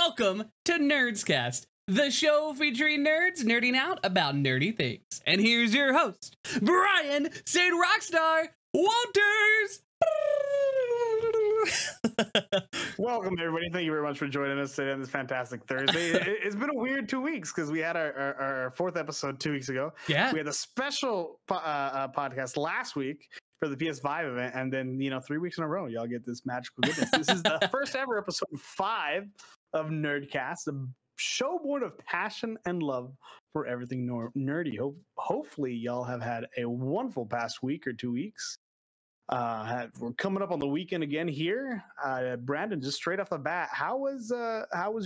Welcome to Nerdscast, the show featuring nerds nerding out about nerdy things. And here's your host, Brian St. Rockstar Walters. Welcome, everybody. Thank you very much for joining us today on this fantastic Thursday. It's been a weird 2 weeks because we had our fourth episode 2 weeks ago. Yeah. We had a special podcast last week for the PS5 event, and then 3 weeks in a row, y'all get this magical goodness. This is the first ever episode 5 of Nerdcast, the show born of passion and love for everything nerdy. Hopefully, y'all have had a wonderful past week or 2 weeks. We're coming up on the weekend again here. Brandon, just straight off the bat, how was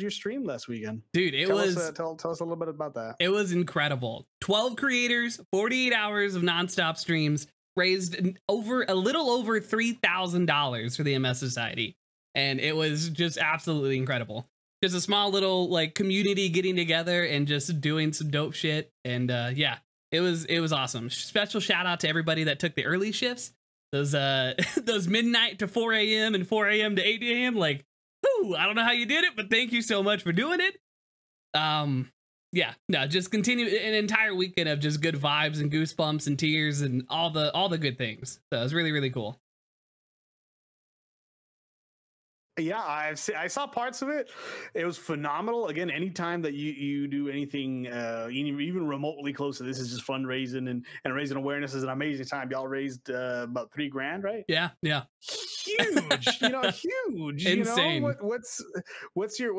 your stream last weekend? Dude, Tell us a little bit about that. It was incredible. 12 creators, 48 hours of nonstop streams, raised a little over $3,000 for the MS Society. And it was just absolutely incredible. Just a small little community getting together and just doing some dope shit. And yeah, it was awesome. Special shout out to everybody that took the early shifts. Those midnight to 4 a.m. and 4 a.m. to 8 a.m. I don't know how you did it, but thank you so much for doing it. Yeah, no, just continue an entire weekend of just good vibes and goosebumps and tears and all the good things. So it was really, really cool. Yeah, I saw parts of it. It was phenomenal. Again, anytime that you do anything even remotely close to this is just fundraising and raising awareness is an amazing time. Y'all raised about $3,000, right? Yeah. Huge, huge. Insane. What's your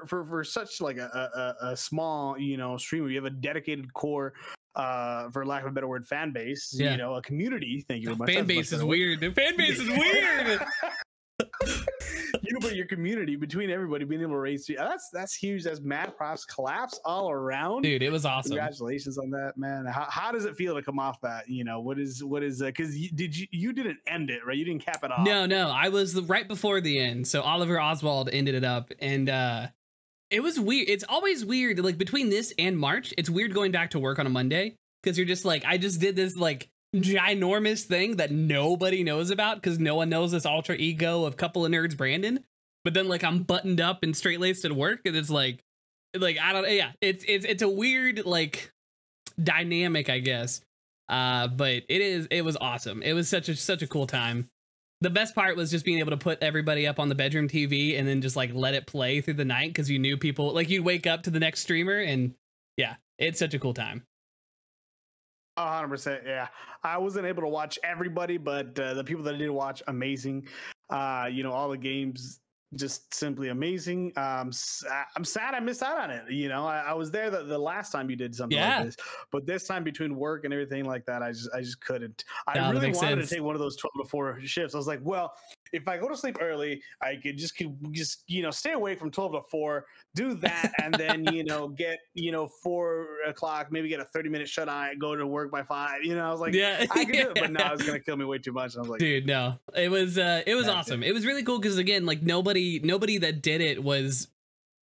for such a small streamer, you have a dedicated core, for lack of a better word, fan base. Yeah. A community. Thank you very much. Fan base is weird. The fan base is weird. But your community, between everybody being able to raise, that's huge. That's mad props, collapse all around, dude. It was awesome. Congratulations on that, man. How does it feel to come off that? What is because you didn't end it, right? You didn't cap it off. No, I was right before the end. So Oliver Oswald ended it up, and it was weird. It's always weird, between this and March. It's weird going back to work on a Monday because you're just I just did this ginormous thing that nobody knows about because no one knows this alter ego of couple of nerds Brandon, but then I'm buttoned up and straight laced at work, and it's I don't, yeah, it's a weird dynamic, I guess, but it was awesome. It was such a cool time. The best part was just being able to put everybody up on the bedroom TV and then just let it play through the night because you knew people you'd wake up to the next streamer, and yeah, it's such a cool time. 100%. Yeah, I wasn't able to watch everybody, but the people that I did watch, amazing. All the games just simply amazing. I'm sad I missed out on it. I was there the last time you did something like this, but this time between work and everything like that, I just couldn't. I really wanted to take one of those 12 to 4 shifts. I was like, well, if I go to sleep early, I could just stay awake from 12 to 4, do that, and then get 4 o'clock, maybe get a 30-minute shut eye, go to work by 5. I was like, yeah, I could do it, but no, it was gonna kill me way too much. I was like, dude, no, it was awesome. It was really cool because again, nobody that did it was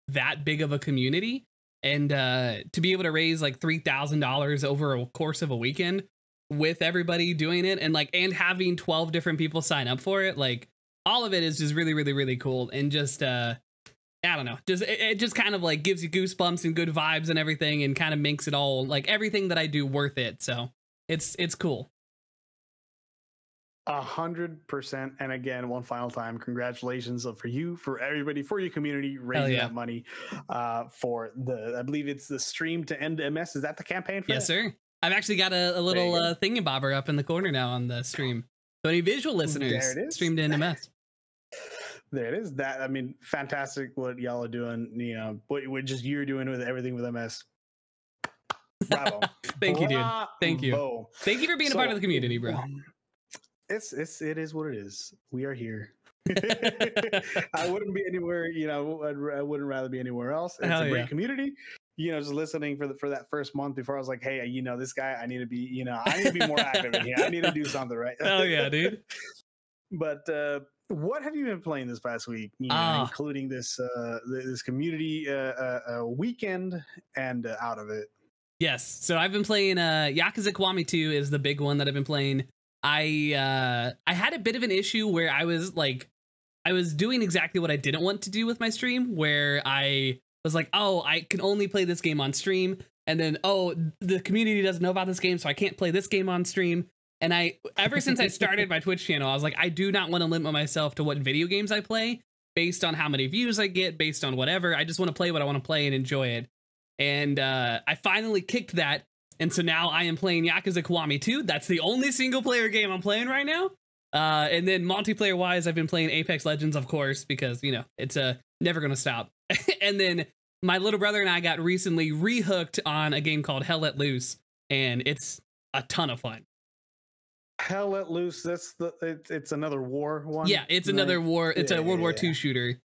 that big of a community, and to be able to raise $3,000 over a course of a weekend with everybody doing it and having 12 different people sign up for it, all of it is just really, really, really cool. And just, I don't know, it just kind of gives you goosebumps and good vibes and everything, and kind of makes it all everything that I do worth it. So it's cool. 100%. And again, one final time, congratulations for you, for everybody, for your community, raising that money for I believe it's the Stream to End MS. Is that the campaign for Yes, sir. I've actually got a little thingamabobber up in the corner now on the stream. So any visual listeners, Stream to End MS. There it is. Fantastic what y'all are doing. What just you're doing with everything with MS. Bravo. Thank you, dude. Thank you. Thank you for being a part of the community, bro. It is what it is. We are here. I wouldn't be anywhere, I wouldn't rather be anywhere else. It's a great community. Just listening for that first month before I was like, hey, this guy, I need to be, I need to be more active in here. I need to do something, right? Hell yeah, dude. But what have you been playing this past week? Including this community weekend and out of it. Yes. So I've been playing Yakuza Kiwami 2 is the big one that I've been playing. I had a bit of an issue where I was I was doing exactly what I didn't want to do with my stream, where I was like, oh, I can only play this game on stream. And then, oh, the community doesn't know about this game, so I can't play this game on stream. And ever since I started my Twitch channel, I was like, I do not want to limit myself to what video games I play based on how many views I get, based on whatever. I just want to play what I want to play and enjoy it. And I finally kicked that. And so now I am playing Yakuza Kiwami 2. That's the only single player game I'm playing right now. And then multiplayer wise, I've been playing Apex Legends, of course, because, you know, it's never going to stop. And then my little brother and I got recently rehooked on a game called Hell Let Loose, and it's a ton of fun. Hell Let Loose. It's another war one. Yeah, it's another war. It's a World War II shooter.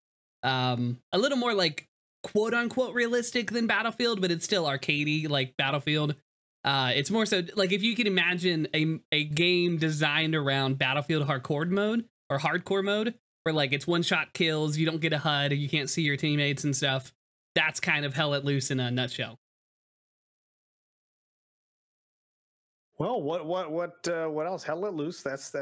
A little more like quote unquote realistic than Battlefield, but it's still arcadey like Battlefield. It's more so like if you can imagine a game designed around Battlefield hardcore mode, where like it's one shot kills, you don't get a HUD, you can't see your teammates and stuff. That's kind of Hell Let Loose in a nutshell. Well, what else? Hell Let Loose. That's.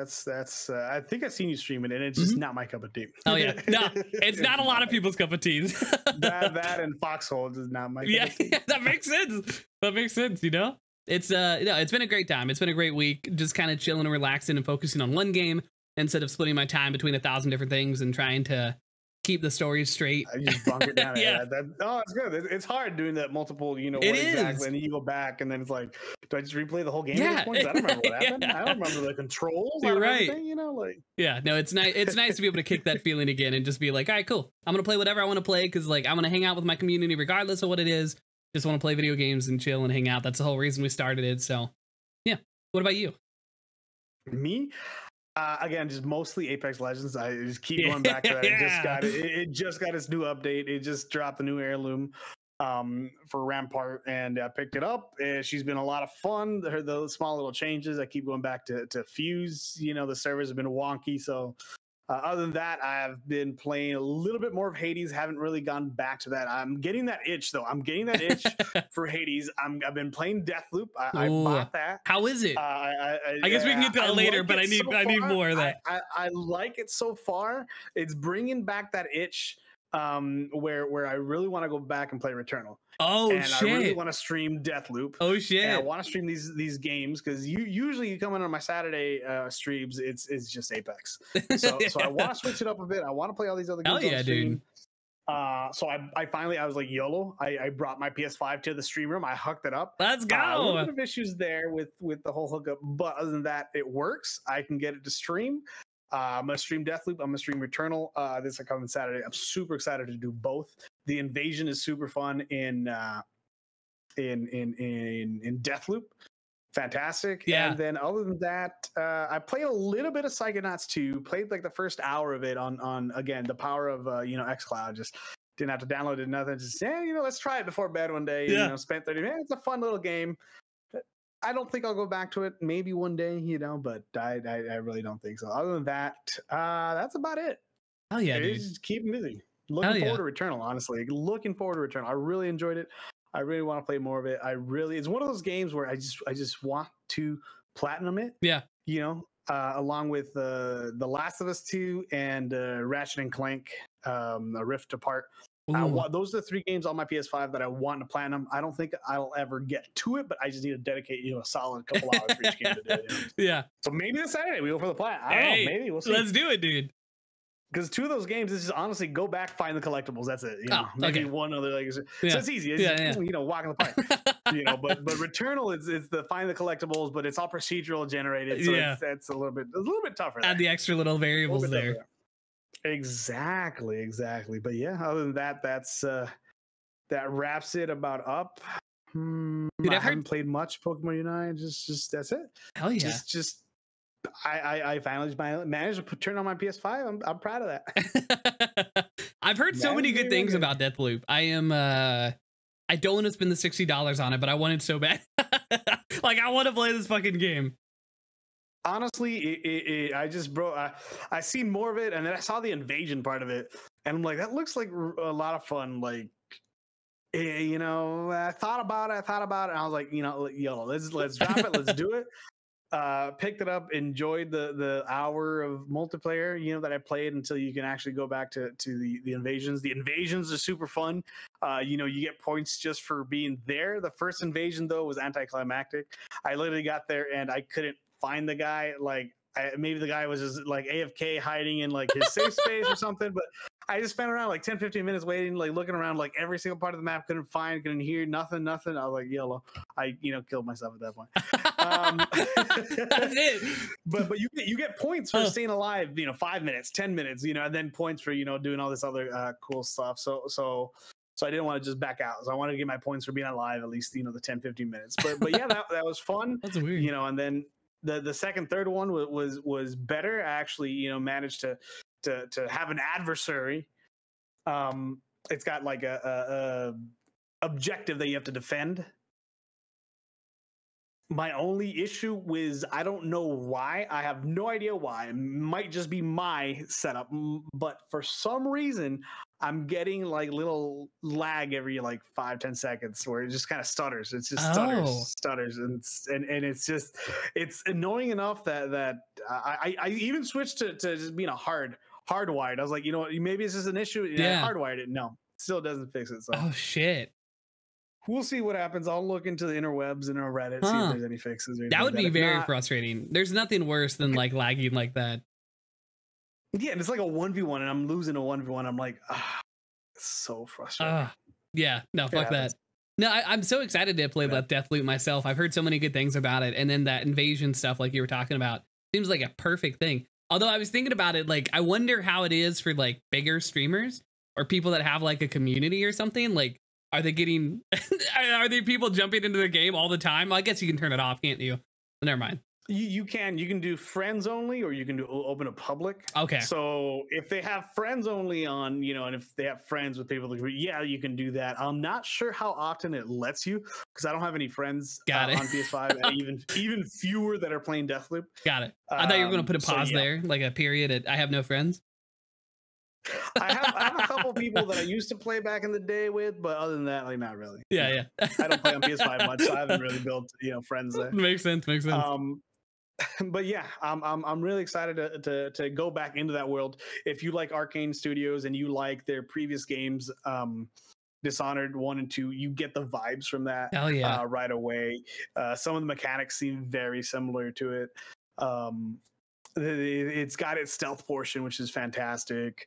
I think I've seen you stream it, and it's just not my cup of tea. Oh yeah, no, it's not a lot of people's cup of tea. that and Foxhole is not my. Yeah, cup of tea. that makes sense. That makes sense. You know, it's it's been a great time. It's been a great week. Just kind of chilling and relaxing and focusing on one game instead of splitting my time between 1,000 different things and trying to keep the stories straight. I just bunk it down. Yeah. It's good. It's hard doing that multiple, you know, It exactly. And you go back and then it's like, do I just replay the whole game at this point? 'Cause I don't remember what happened. I don't remember the controls. You're right. You know, like. Yeah, no, it's nice. It's nice to be able to kick that feeling again and just be like, all right, cool. I'm going to play whatever I want to play because like I want to hang out with my community regardless of what it is. Just want to play video games and chill and hang out. That's the whole reason we started it. So yeah. What about you? Me? Again, just mostly Apex Legends. I just keep going back to that. It just got its new update. It just dropped the new heirloom for Rampart, and I picked it up. She's been a lot of fun. The small little changes. I keep going back to Fuse. You know, the servers have been wonky. So other than that, I've been playing a little bit more of Hades. Haven't really gone back to that. I'm getting that itch though. I'm getting that itch for Hades. I've been playing Deathloop. I bought that. How is it? I guess we can get to that later, but I need more of that. I like it so far. It's bringing back that itch where I really want to go back and play Returnal. Oh, and shit. I really want to stream Deathloop. Oh shit. And I want to stream these games because usually you come in on my Saturday streams, it's just Apex. So I want to switch it up a bit. I want to play all these other games. Hell yeah, dude. So I finally was like YOLO. I brought my PS5 to the stream room. I hooked it up. Let's go. A little bit of issues there with the whole hookup, but other than that, it works. I can get it to stream. I'm gonna stream Deathloop. I'm gonna stream Returnal. This will come on Saturday. I'm super excited to do both. The invasion is super fun in Deathloop. Fantastic. Yeah. And then other than that, I played a little bit of Psychonauts 2. Played like the first hour of it on again the power of xCloud. Just didn't have to download it. Nothing. Just let's try it before bed one day. Yeah. Spent 30 minutes. It's a fun little game. I don't think I'll go back to it. Maybe one day, but I really don't think so. Other than that, that's about it. Oh yeah, dude. Just keep busy. Looking forward to Returnal, honestly. Looking forward to Returnal. I really enjoyed it. I really want to play more of it. It's one of those games where I just want to platinum it. Yeah. Along with The Last of Us 2 and Ratchet and Clank, A Rift Apart. Those are the 3 games on my PS5 that I want to platinum. I don't think I'll ever get to it, but I just need to dedicate a solid couple hours for each game to do it. Yeah. So maybe this Saturday we go for the plat. I don't know. Maybe we'll see. Let's do it, dude. Because 2 of those games is just honestly go back, find the collectibles. That's it. Maybe one other so it's easy. It's just, walk in the park. But Returnal is the find the collectibles, but it's all procedural generated. So it's a little bit tougher. Add the extra little variables there. Exactly. But yeah, other than that, that wraps it about Up. Dude, I haven't played much Pokemon Unite. Just that's it. Hell yeah. I finally managed to turn on my PS5. I'm proud of that. I've heard so many good things about Deathloop. I don't want to spend the $60 on it, but I want it so bad. Like I want to play this fucking game. Honestly, I seen more of it, and then I saw the invasion part of it, and I'm like, that looks like a lot of fun. Like, I thought about it, and I was like, let's drop it, let's do it. picked it up, enjoyed the hour of multiplayer, that I played until you can actually go back to the invasions. The invasions are super fun. You get points just for being there. The first invasion though was anticlimactic. I literally got there and I couldn't find the guy. Like maybe the guy was just like AFK hiding in like his safe space or something, but I just spent around like 10-15 minutes waiting, like looking around like every single part of the map, couldn't hear nothing. I was like, yellow. I killed myself at that point. That's it. But you get points for staying alive, 5 minutes, 10 minutes, and then points for doing all this other cool stuff. So I didn't want to just back out. So I wanted to get my points for being alive at least the 10-15 minutes. But yeah, that was fun. That's weird. And then the second, third one was better. I actually managed to have an adversary. It's got like a objective that you have to defend. My only issue was I don't know why. I have no idea why. It might just be my setup, but for some reason I'm getting like little lag every like 5-10 seconds where it just kind of stutters. It's just stutters, and it's annoying enough that I even switched to just being a hardwired. I was like, maybe it's just an issue. Yeah. I hardwired it. No, still doesn't fix it. So. Oh shit. We'll see what happens. I'll look into the interwebs and Reddit, see if there's any fixes. Or that would be very not, frustrating. There's nothing worse than like lagging like that. Yeah, and it's like a 1v1 and I'm losing a 1v1. I'm like, it's so frustrating. Yeah, no, fuck that. No, I'm so excited to play Deathloop myself. I've heard so many good things about it. And then that invasion stuff like you were talking about seems like a perfect thing. Although I was thinking about it, like, I wonder how it is for like bigger streamers or people that have like a community or something. Like, are they getting, are there people jumping into the game all the time? Well, I guess you can turn it off, can't you? But never mind. You can do friends only, or you can do open a public. Okay. So if they have friends only on, and if they have friends with people, yeah, you can do that. I'm not sure how often it lets you because I don't have any friends on PS5, even fewer that are playing Deathloop. Got it. I thought you were going to put a pause there, like a period at I have no friends. I have a couple people that I used to play back in the day with, but other than that, like not really. Yeah. I don't play on PS5 much, so I haven't really built friends there. Makes sense. But yeah, I'm really excited to go back into that world. If you like Arcane Studios and you like their previous games, Dishonored 1 and 2, you get the vibes from that right away. Some of the mechanics seem very similar to it. It's got its stealth portion, which is fantastic.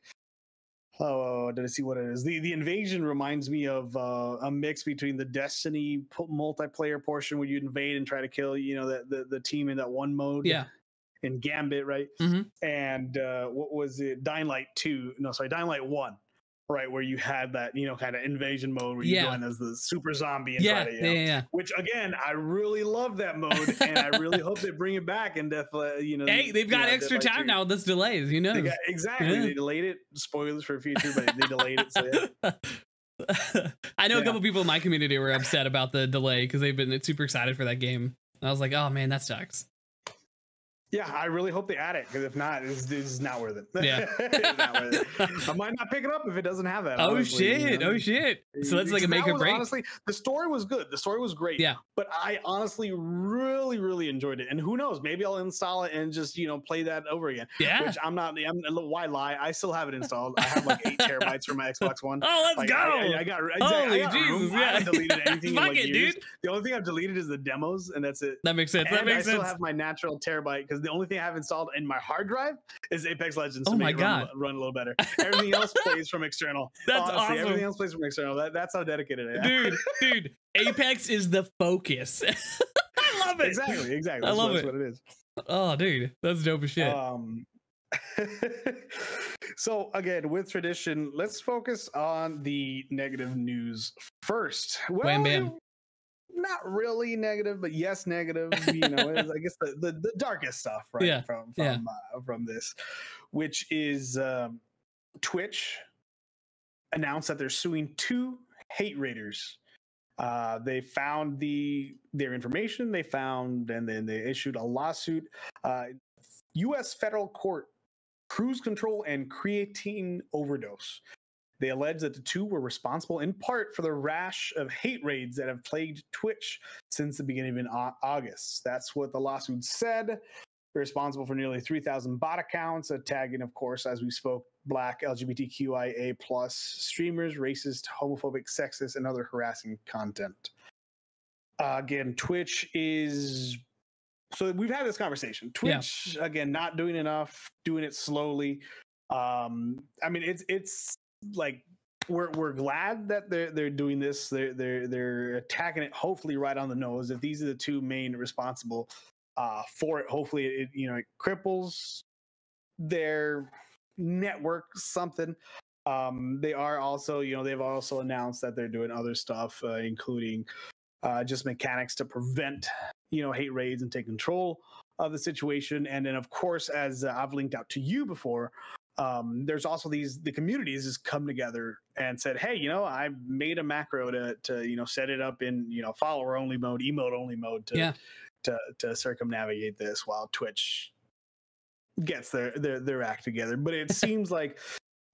Oh, did I see what it is? The invasion reminds me of a mix between the Destiny multiplayer portion where you invade and try to kill, the team in that one mode. Yeah. In Gambit, right? Mm-hmm. And what was it? Dying Light 1. Right, where you had that, kind of invasion mode where you go in as the super zombie and try to, which again, I really love that mode, and I really hope they bring it back in Death. Hey, they've got extra time now with this delays. Who knows? They delayed it. Spoilers for the future, but they delayed it. So I know a couple people in my community were upset about the delay because they've been super excited for that game. And I was like, oh man, that sucks. Yeah, I really hope they add it, because if not, this is not worth it. Yeah. It's not worth it. I might not pick it up if it doesn't have that. Oh shit! So that's like a make or break. Honestly, the story was good. The story was great. Yeah. But I honestly really, really enjoyed it. And who knows? Maybe I'll install it and just play that over again. Yeah. Which why lie? I still have it installed. I have like 8 terabytes for my Xbox One. Oh, let's go! I got Jesus. Yeah. I haven't deleted anything. Fuck in like it, years. dude. The only thing I've deleted is the demos, and that's it. That makes sense. I still have my natural terabyte because the only thing I have installed in my hard drive is Apex Legends. Oh my god, run a little better. Everything else plays from external. That's awesome. Everything else plays from external. That's how dedicated I am. Dude, Apex is the focus. I love it. Exactly. I love it. That's what it is. Oh, dude, that's dope as shit. So again, with tradition, let's focus on the negative news first. Well, Wham bam. Not really negative, but yes, negative. I guess the darkest stuff, right? Yeah. From this, which is Twitch announced that they're suing 2 hate raiders. They found their information. And then they issued a lawsuit. U.S. federal court, cruise control and creatine overdose. They allege that the two were responsible in part for the rash of hate raids that have plagued Twitch since the beginning of August. That's what the lawsuit said. They're responsible for nearly 3,000 bot accounts, tagging, of course, as we spoke, Black, LGBTQIA plus streamers, racist, homophobic, sexist, and other harassing content. Again, Twitch is... So we've had this conversation. Twitch, again, not doing enough, doing it slowly. I mean, it's like we're glad that they're doing this. They're attacking it, hopefully right on the nose. If these are the two main responsible for it, hopefully it cripples their network something. They are also, they've also announced that they're doing other stuff, including just mechanics to prevent hate raids and take control of the situation. And then, of course, as I've linked out to you before, there's also the communities has come together and said, hey, I made a macro to set it up in follower only mode, emote only mode to circumnavigate this while Twitch gets their act together. But it seems like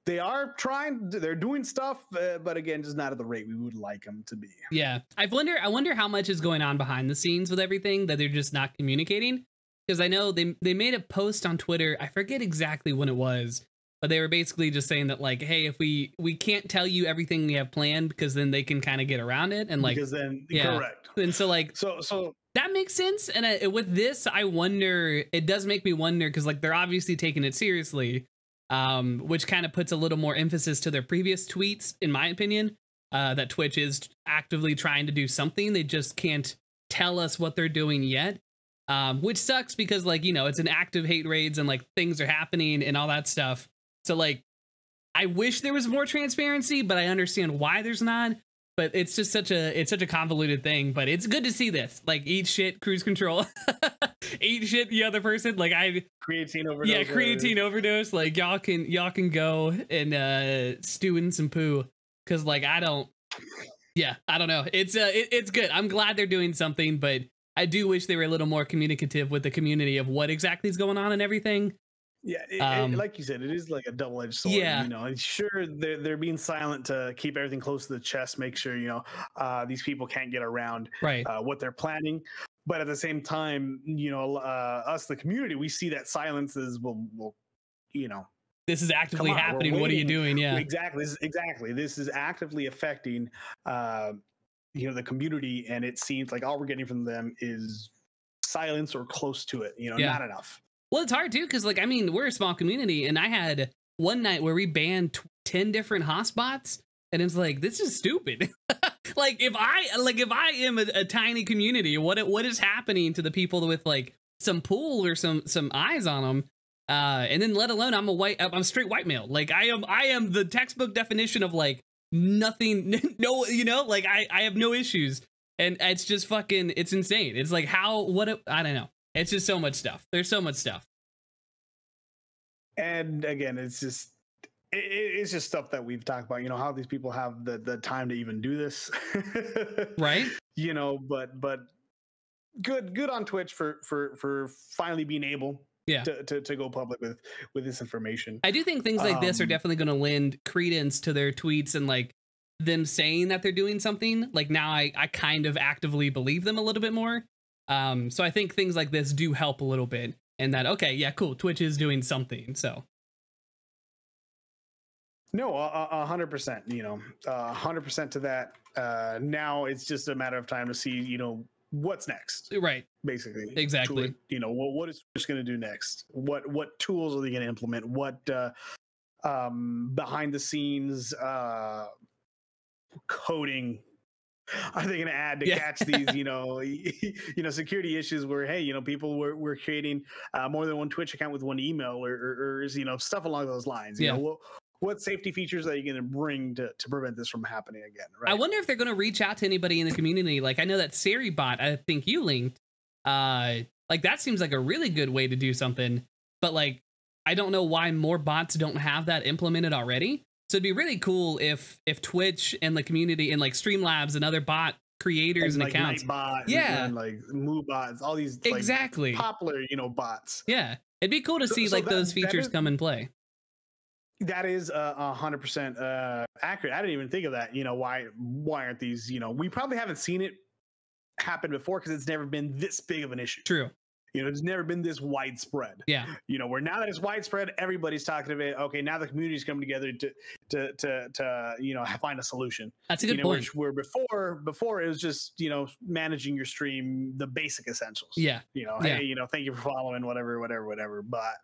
they're doing stuff, but again, just not at the rate we would like them to be. Yeah. I wonder how much is going on behind the scenes with everything that they're just not communicating. Because I know they made a post on Twitter. I forget exactly when it was, but they were basically just saying that, like, hey, if we can't tell you everything we have planned, because then they can kind of get around it. And like, because then, correct. And so like, so that makes sense. And with this, I wonder, it does make me wonder, because like they're obviously taking it seriously. Which kind of puts a little more emphasis to their previous tweets, in my opinion, that Twitch is actively trying to do something. They just can't tell us what they're doing yet, which sucks because, like, it's an active hate raids and like things are happening and all that stuff. So like, I wish there was more transparency, but I understand why there's not. But it's just such a convoluted thing. But it's good to see this. Like, eat shit, cruise control. Eat shit, the other person. Like, creatine overdose. Yeah, creatine overdose. Like, y'all can go and stew in some poo. Cause like I don't know. It's good. I'm glad they're doing something, but I do wish they were a little more communicative with the community of what exactly is going on and everything. Yeah, like you said, it is like a double-edged sword. Yeah, sure, they're being silent to keep everything close to the chest, make sure these people can't get around what they're planning. But at the same time, us, the community, we see that silence is this is actively happening. What are you doing? Yeah, exactly. This is actively affecting the community, and it seems like all we're getting from them is silence or close to it. Not enough. Well, it's hard too, because like, I mean, we're a small community, and I had one night where we banned 10 different hotspots, and it's like, this is stupid. Like, if I am a tiny community, what is happening to the people with like some pull or some eyes on them? And then let alone I'm straight white male. Like, I am the textbook definition of like nothing. No, like I have no issues, and it's just fucking, it's insane. It's like I don't know. It's just so much stuff. There's so much stuff. And again, it's just stuff that we've talked about, how these people have the time to even do this. Right. But good on Twitch for finally being able to go public with this information. I do think things like this are definitely going to lend credence to their tweets and like them saying that they're doing something. Like, now I kind of actively believe them a little bit more. So I think things like this do help a little bit, and that, okay, yeah, cool, Twitch is doing something. So no, 100%, 100% to that. Now it's just a matter of time to see, what's next. Right. Basically. Exactly. What is Twitch going to do next? What tools are they going to implement? What behind the scenes coding are they going to add to catch these, security issues where, hey, people were creating more than one Twitch account with one email or stuff along those lines. What safety features are you going to bring to prevent this from happening again? Right. I wonder if they're going to reach out to anybody in the community. Like, I know that Siri bot, I think you linked, like that seems like a really good way to do something, but like, I don't know why more bots don't have that implemented already. So it'd be really cool if Twitch and the community and like Streamlabs and other bot creators and like accounts, Nightbot and like MooBots, all these exactly popular bots. Yeah, it'd be cool to see like those features come and play. That is 100% accurate. I didn't even think of that. Why aren't these? We probably haven't seen it happen before because it's never been this big of an issue. True. It's never been this widespread. Yeah. Where now that it's widespread, everybody's talking about it. Okay, now the community's coming together to find a solution. That's a good point. Which where before it was just managing your stream, the basic essentials. Yeah. Hey, thank you for following, whatever. But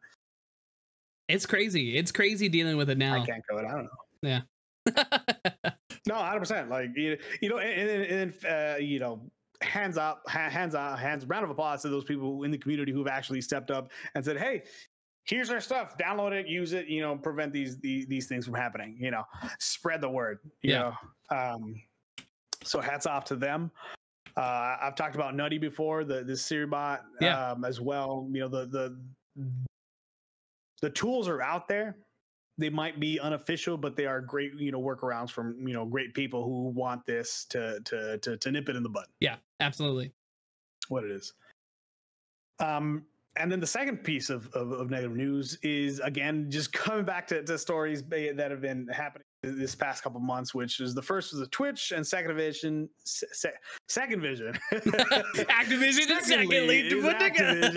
it's crazy. It's crazy dealing with it now. I can't code. I don't know. Yeah. No, 100%. Like hands up, round of applause to those people in the community who've actually stepped up and said, hey, here's our stuff, download it, use it, prevent these things from happening, spread the word, you know. So hats off to them. I've talked about Nutty before, the Siribot as well. The tools are out there. They might be unofficial, but they are great, workarounds from, great people who want this to nip it in the bud. Yeah, absolutely. What it is. And then the second piece of negative news is, again, just coming back to stories that have been happening this past couple months, which is the first was the Twitch and second vision. Activision and second lead to put together.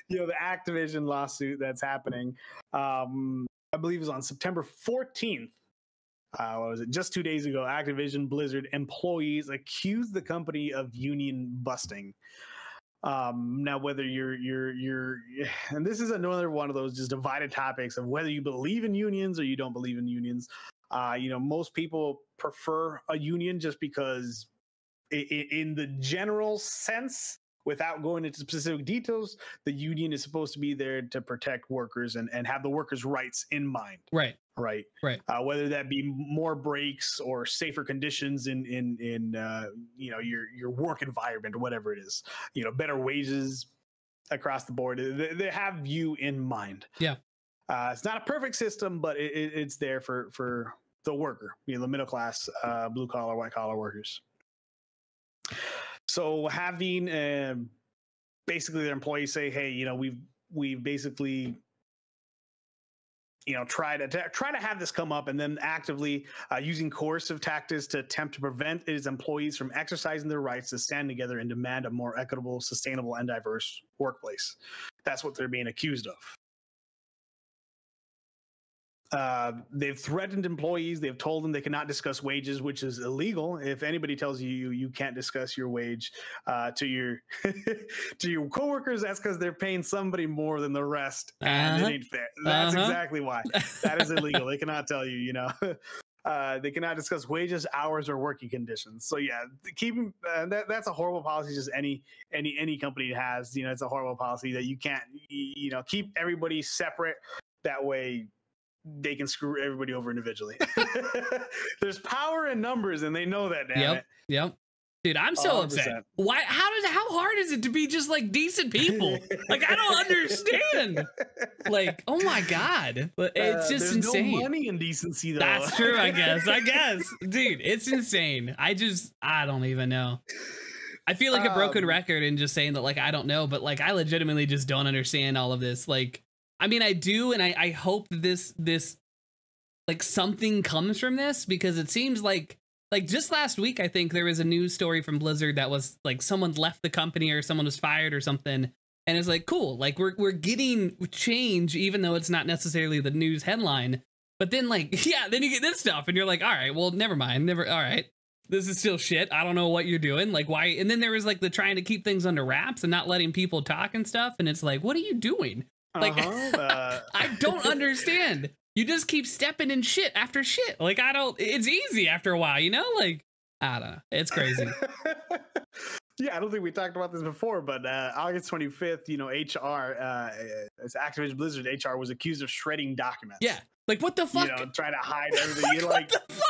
The Activision lawsuit that's happening. I believe it was on September 14th. What was it? Just 2 days ago, Activision Blizzard employees accused the company of union busting. Now, whether you're, and this is another one of those just divided topics of whether you believe in unions or you don't believe in unions. Most people prefer a union just because in the general sense, without going into specific details, the union is supposed to be there to protect workers and have the workers' rights in mind. Right. Whether that be more breaks or safer conditions in your work environment or whatever it is, better wages across the board. They have you in mind. Yeah. It's not a perfect system, but it's there for the worker, the middle class, blue collar, white collar workers. So having basically their employees say, hey, we've basically try to have this come up, and then actively using coercive tactics to attempt to prevent its employees from exercising their rights to stand together and demand a more equitable, sustainable, and diverse workplace. That's what they're being accused of. They've threatened employees. They've told them they cannot discuss wages, which is illegal. If anybody tells you can't discuss your wage to your to your coworkers, that's because they're paying somebody more than the rest, and it ain't fair. That's exactly why. That is illegal. They cannot tell you. They cannot discuss wages, hours, or working conditions. So yeah, keeping that's a horrible policy. Just any company has. It's a horrible policy that you can't keep everybody separate. That way they can screw everybody over individually. There's power in numbers, and they know that. Damn it. Yep. Dude, I'm so 100%. Upset. Why? How hard is it to be just like decent people? Like, I don't understand. Like, oh my god, but it's just there's insane. No money in decency, though. That's true, I guess. Dude, it's insane. I don't even know. I feel like a broken record in just saying that. Like, I don't know, but like, I legitimately just don't understand all of this. Like, I mean, I do, and I hope this like something comes from this, because it seems like just last week, I think there was a news story from Blizzard that was like someone left the company or someone was fired or something, and it's like, cool, like we're getting change, even though it's not necessarily the news headline. But then then you get this stuff, and you're like, all right, well, never mind, all right, this is still shit. I don't know what you're doing, like why? And then there was like the trying to keep things under wraps and not letting people talk and stuff, and it's like, what are you doing? Like, I don't understand. You just keep stepping in shit after shit. Like, it's easy after a while, like, I don't know. It's crazy. Yeah, I don't think we talked about this before, but August 25th, HR, it's Activision Blizzard HR was accused of shredding documents. Yeah. Like, what the fuck? Trying to hide everything. You're like, what the fuck?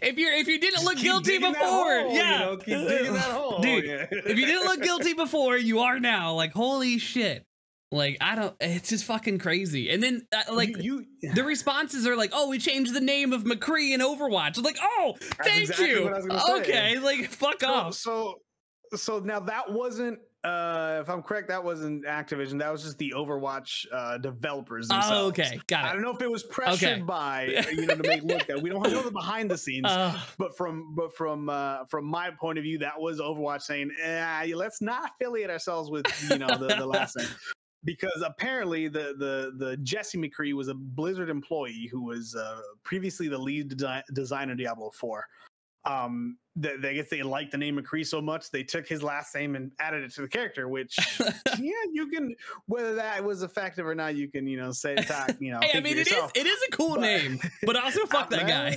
if you didn't look guilty before, hole, keep digging that hole, dude. If you didn't look guilty before, you are now. Like, holy shit. Like, it's just fucking crazy. And then the responses are like, oh, we changed the name of McCree in Overwatch. I'm like, oh, thank you. Okay, like, fuck off. So now that wasn't If I'm correct, that wasn't Activision. That was just the Overwatch developers themselves. Oh, okay, got it. I don't know if it was pressured by to make look that we don't know the behind the scenes. But from my point of view, that was Overwatch saying, let's not affiliate ourselves with the last name. Because apparently the Jesse McCree was a Blizzard employee who was previously the lead designer Diablo 4. I guess they liked the name McCree so much they took his last name and added it to the character, which you can, whether that was effective or not, you can say talk. Hey, I mean, it is a cool name, but also fuck that guy.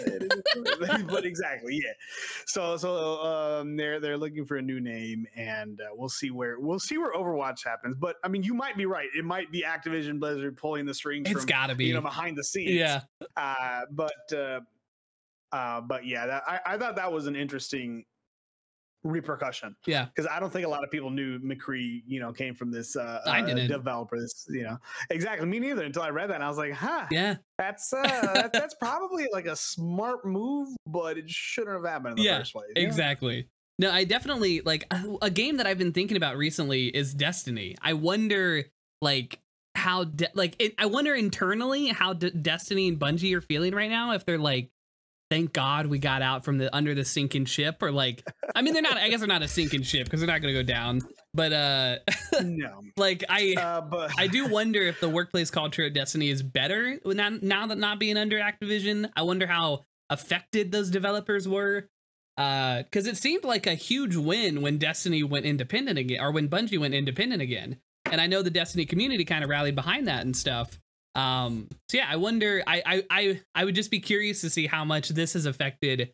But exactly, yeah. So they're looking for a new name, and we'll see where Overwatch happens. But I mean, you might be right. It might be Activision Blizzard pulling the strings. It's gotta be behind the scenes. Yeah. But yeah, I thought that was an interesting repercussion. Yeah, because I don't think a lot of people knew McCree, came from this developer. This, exactly. Me neither until I read that, and I was like, huh. Yeah, that's probably like a smart move, but it shouldn't have happened in the first place. Exactly. No, I definitely like a game that I've been thinking about recently is Destiny. I wonder like how I wonder internally how Destiny and Bungie are feeling right now. If they're like, thank God we got out from under the sinking ship, or like, I mean, they're not. I guess they're not a sinking ship because they're not going to go down. But no, like I do wonder if the workplace culture at Destiny is better now that not being under Activision. I wonder how affected those developers were, because it seemed like a huge win when Destiny went independent again, or when Bungie went independent again. And I know the Destiny community kind of rallied behind that and stuff. So yeah, I wonder, I would just be curious to see how much this has affected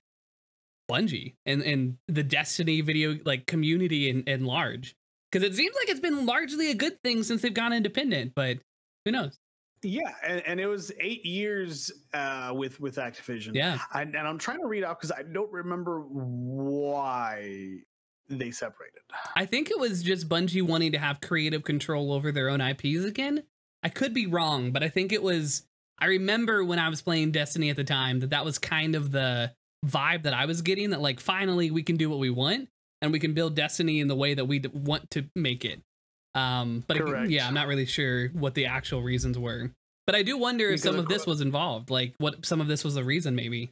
Bungie and the Destiny video like community in large, because it seems like it's been largely a good thing since they've gone independent, but who knows? Yeah, and it was 8 years with Activision. Yeah, and I'm trying to read out because I don't remember why they separated. I think it was just Bungie wanting to have creative control over their own IPs again. I could be wrong, but I think it was, I remember when I was playing Destiny at the time that was kind of the vibe that I was getting, that like, finally we can do what we want and we can build Destiny in the way that we want to make it. But yeah, I'm not really sure what the actual reasons were, but I do wonder if some of this was involved, like what some of this was the reason maybe.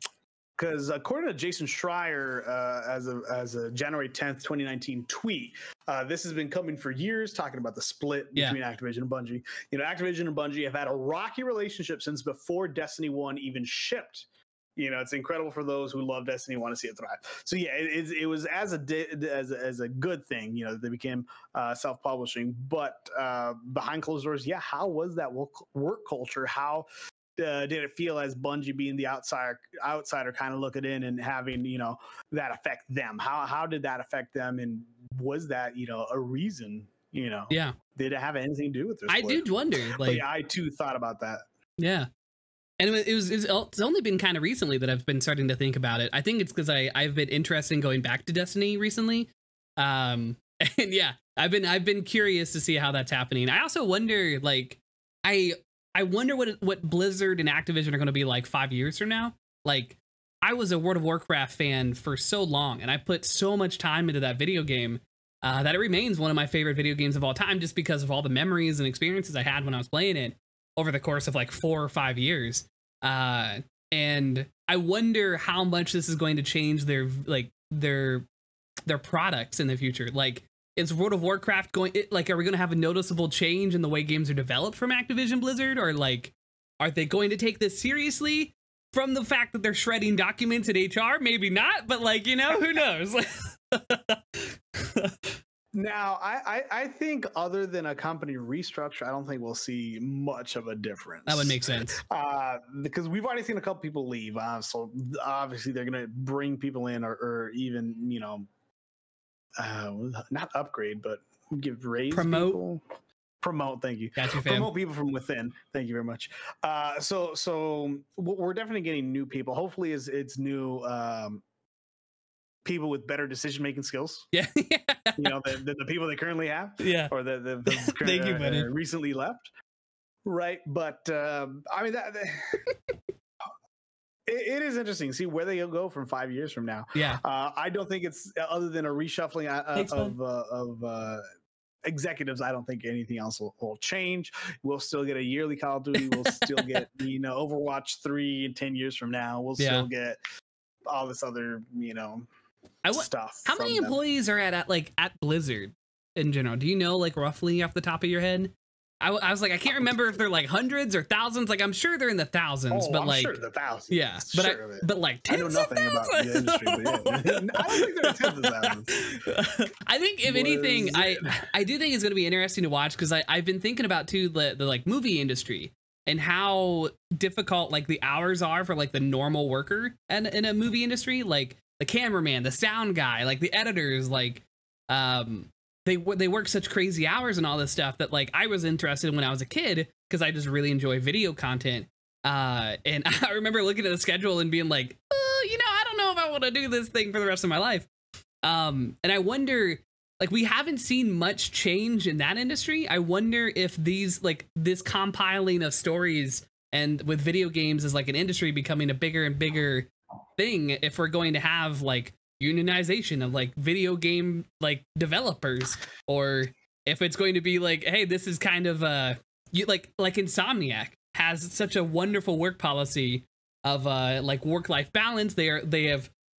Because according to Jason Schreier, as a January 10th, 2019 tweet, this has been coming for years, talking about the split between Activision and Bungie. Activision and Bungie have had a rocky relationship since before Destiny 1 even shipped. It's incredible for those who love Destiny and want to see it thrive. So yeah, it was as a good thing, they became self-publishing. But behind closed doors, yeah, how was that work culture? How did it feel as Bungie being the outsider kind of looking in and having that affect them? How did that affect them, and was that a reason? Yeah, did it have anything to do with this? I do wonder. Like, I too thought about that. Yeah, and it's only been kind of recently that I've been starting to think about it. I think it's because I've been interested in going back to Destiny recently, and yeah, I've been curious to see how that's happening. I also wonder, like, I wonder what Blizzard and Activision are going to be like 5 years from now. Like, I was a World of Warcraft fan for so long, and I put so much time into that video game that it remains one of my favorite video games of all time, just because of all the memories and experiences I had when I was playing it over the course of like 4 or 5 years. And I wonder how much this is going to change their products in the future. Like, is World of Warcraft are we going to have a noticeable change in the way games are developed from Activision Blizzard? Or like, are they going to take this seriously from the fact that they're shredding documents in HR? Maybe not, but like, who knows? Now, I think other than a company restructure, I don't think we'll see much of a difference. That would make sense. Because we've already seen a couple people leave. So obviously they're going to bring people in or even, not upgrade, but raise people. Promote. Thank you. Gotcha, promote people from within. Thank you very much. So we're definitely getting new people. Hopefully it's new people with better decision-making skills. Yeah. The people they currently have. Yeah. Or the Thank you, buddy. Recently left. Right. But I mean that it is interesting to see where they'll go from 5 years from now. Yeah. I don't think it's other than a reshuffling of executives, I don't think anything else will change. We'll still get a yearly Call of Duty. We'll still get, you know, Overwatch 3 in 10 years from now. We'll still get all this other, you know, stuff. How many employees are at Blizzard in general? Do you know, like, roughly off the top of your head? I was like, I can't remember if they're like hundreds or thousands. Like, I'm sure they're in the thousands, but I'm like, sure the thousands. Yeah, but like tens. I know nothing about the industry. But yeah. I don't think they're tens of thousands. I think if anything, I do think it's going to be interesting to watch, because I've been thinking about too the like movie industry and how difficult like the hours are for like the normal worker in a movie industry, like the cameraman, the sound guy, like the editors, like they work such crazy hours and all this stuff that like I was interested in when I was a kid, because I just really enjoy video content. And I remember looking at the schedule and being like, you know, I don't know if I want to do this thing for the rest of my life. And I wonder, like, we haven't seen much change in that industry. I wonder if this compiling of stories and with video games as like an industry becoming a bigger and bigger thing, if we're going to have like unionization of like video game like developers, or if it's going to be like, hey, this is kind of like Insomniac has such a wonderful work policy of like work-life balance. They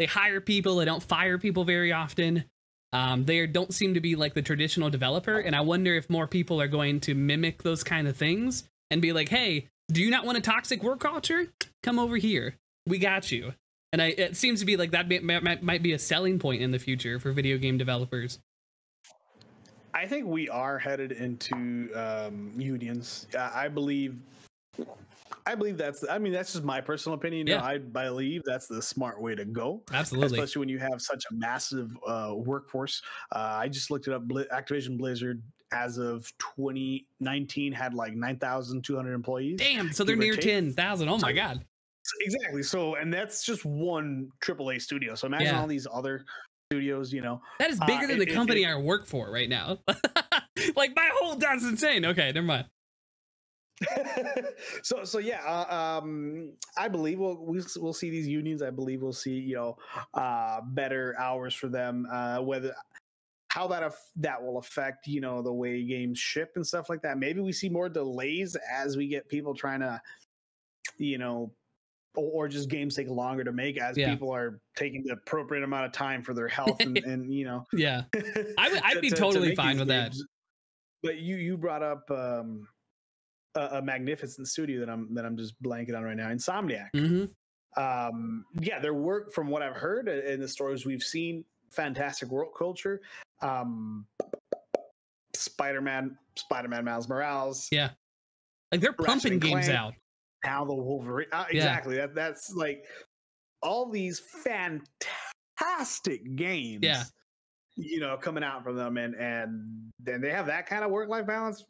hire people, they don't fire people very often. They don't seem to be like the traditional developer, and I wonder if more people are going to mimic those kind of things and be like, hey, do you not want a toxic work culture? Come over here, we got you. And it seems to be like that might be a selling point in the future for video game developers. I think we are headed into unions. I believe that's just my personal opinion. Yeah. I believe that's the smart way to go. Absolutely. Especially when you have such a massive workforce. I just looked it up. Activision Blizzard, as of 2019, had like 9,200 employees. Damn. So they're near 10,000. Oh my God. Exactly. So, and that's just one AAA studio. So imagine all these other studios, you know. That is bigger than the company I work for right now. Like my whole, that's insane. Okay, never mind. So yeah, I believe we'll see these unions. I believe we'll see, you know, better hours for them. Whether how that will affect, you know, the way games ship and stuff like that. Maybe we see more delays as we get people trying to, you know, or just games take longer to make as people are taking the appropriate amount of time for their health and you know. Yeah, I'd be totally fine with games. that. But you brought up a magnificent studio that I'm just blanking on right now, Insomniac. Mm-hmm. Yeah, their work, from what I've heard in the stories we've seen, fantastic world culture. Spider-Man Miles Morales. Yeah, like they're pumping games out. Now the Wolverine, exactly. That's like all these fantastic games. Yeah, you know, coming out from them, and then they have that kind of work-life balance.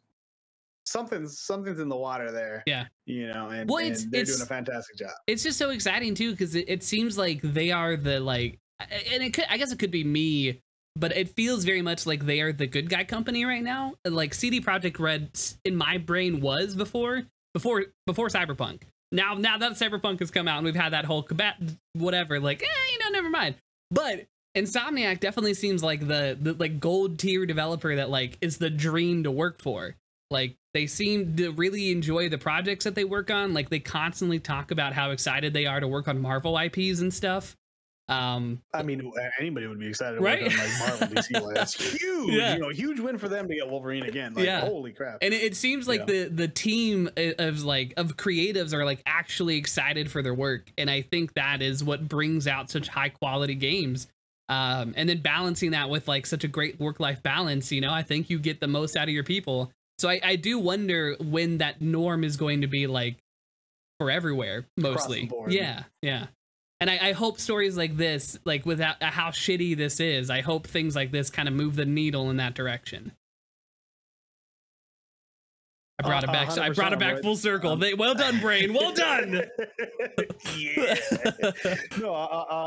Something's in the water there. Yeah, you know, and doing they're a fantastic job. It's just so exciting too, because it seems like they are the like, and I guess it could be me, but it feels very much like they are the good guy company right now. Like CD Projekt Red in my brain was before Cyberpunk. Now that Cyberpunk has come out and we've had that whole whatever, like, you know, never mind. But Insomniac definitely seems like the like gold tier developer that like is the dream to work for. Like they seem to really enjoy the projects that they work on. Like they constantly talk about how excited they are to work on Marvel IPs and stuff. I mean, anybody would be excited to right? work on like Marvel DC. Like, that's huge. Yeah. You know, huge win for them to get Wolverine again. Like, holy crap! And it seems like the team of creatives are like actually excited for their work, and I think that is what brings out such high quality games. And then balancing that with like such a great work-life balance, you know, I think you get the most out of your people. So I do wonder when that norm is going to be like for everywhere, mostly. Yeah. And I hope stories like this, like without how shitty this is, I hope things like this kind of move the needle in that direction. I brought it back. I brought it back full circle. Well done, brain. Well done. Yeah. No,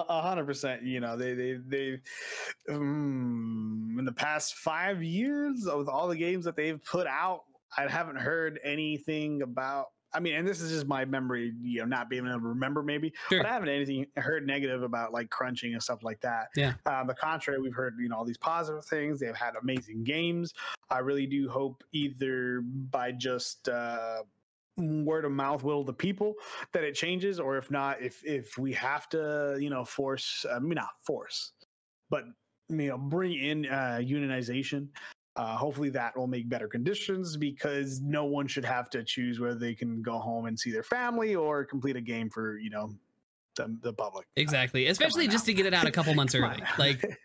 100%. You know, they in the past 5 years with all the games that they've put out, I haven't heard anything about I mean, and this is just my memory, not being able to remember maybe, Sure. but I haven't heard negative about like crunching and stuff like that. Yeah. The contrary, we've heard, all these positive things. They've had amazing games. I really do hope either by just word of mouth will the people that it changes, or if not, if we have to, force, not force, but bring in unionization. Hopefully that will make better conditions, because no one should have to choose whether they can go home and see their family or complete a game for the public. Exactly, especially just to get it out a couple months early,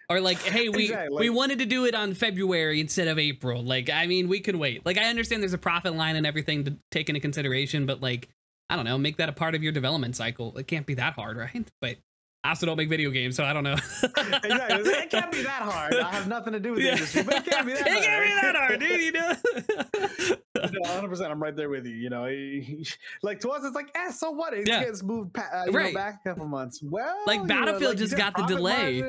or hey, we exactly. we wanted to do it on February instead of April. Like, I mean, we could wait. Like, I understand there's a profit line and everything to take into consideration, but like, I don't know, make that a part of your development cycle. It can't be that hard, right? But I also don't make video games, so I don't know. Exactly. It can't be that hard. I have nothing to do with the industry, but it can't be that hard. It can't be that hard, dude. 100%. I'm right there with you. Like to us, it's like, so what? It gets moved back a couple months. Well, like Battlefield just got the delay.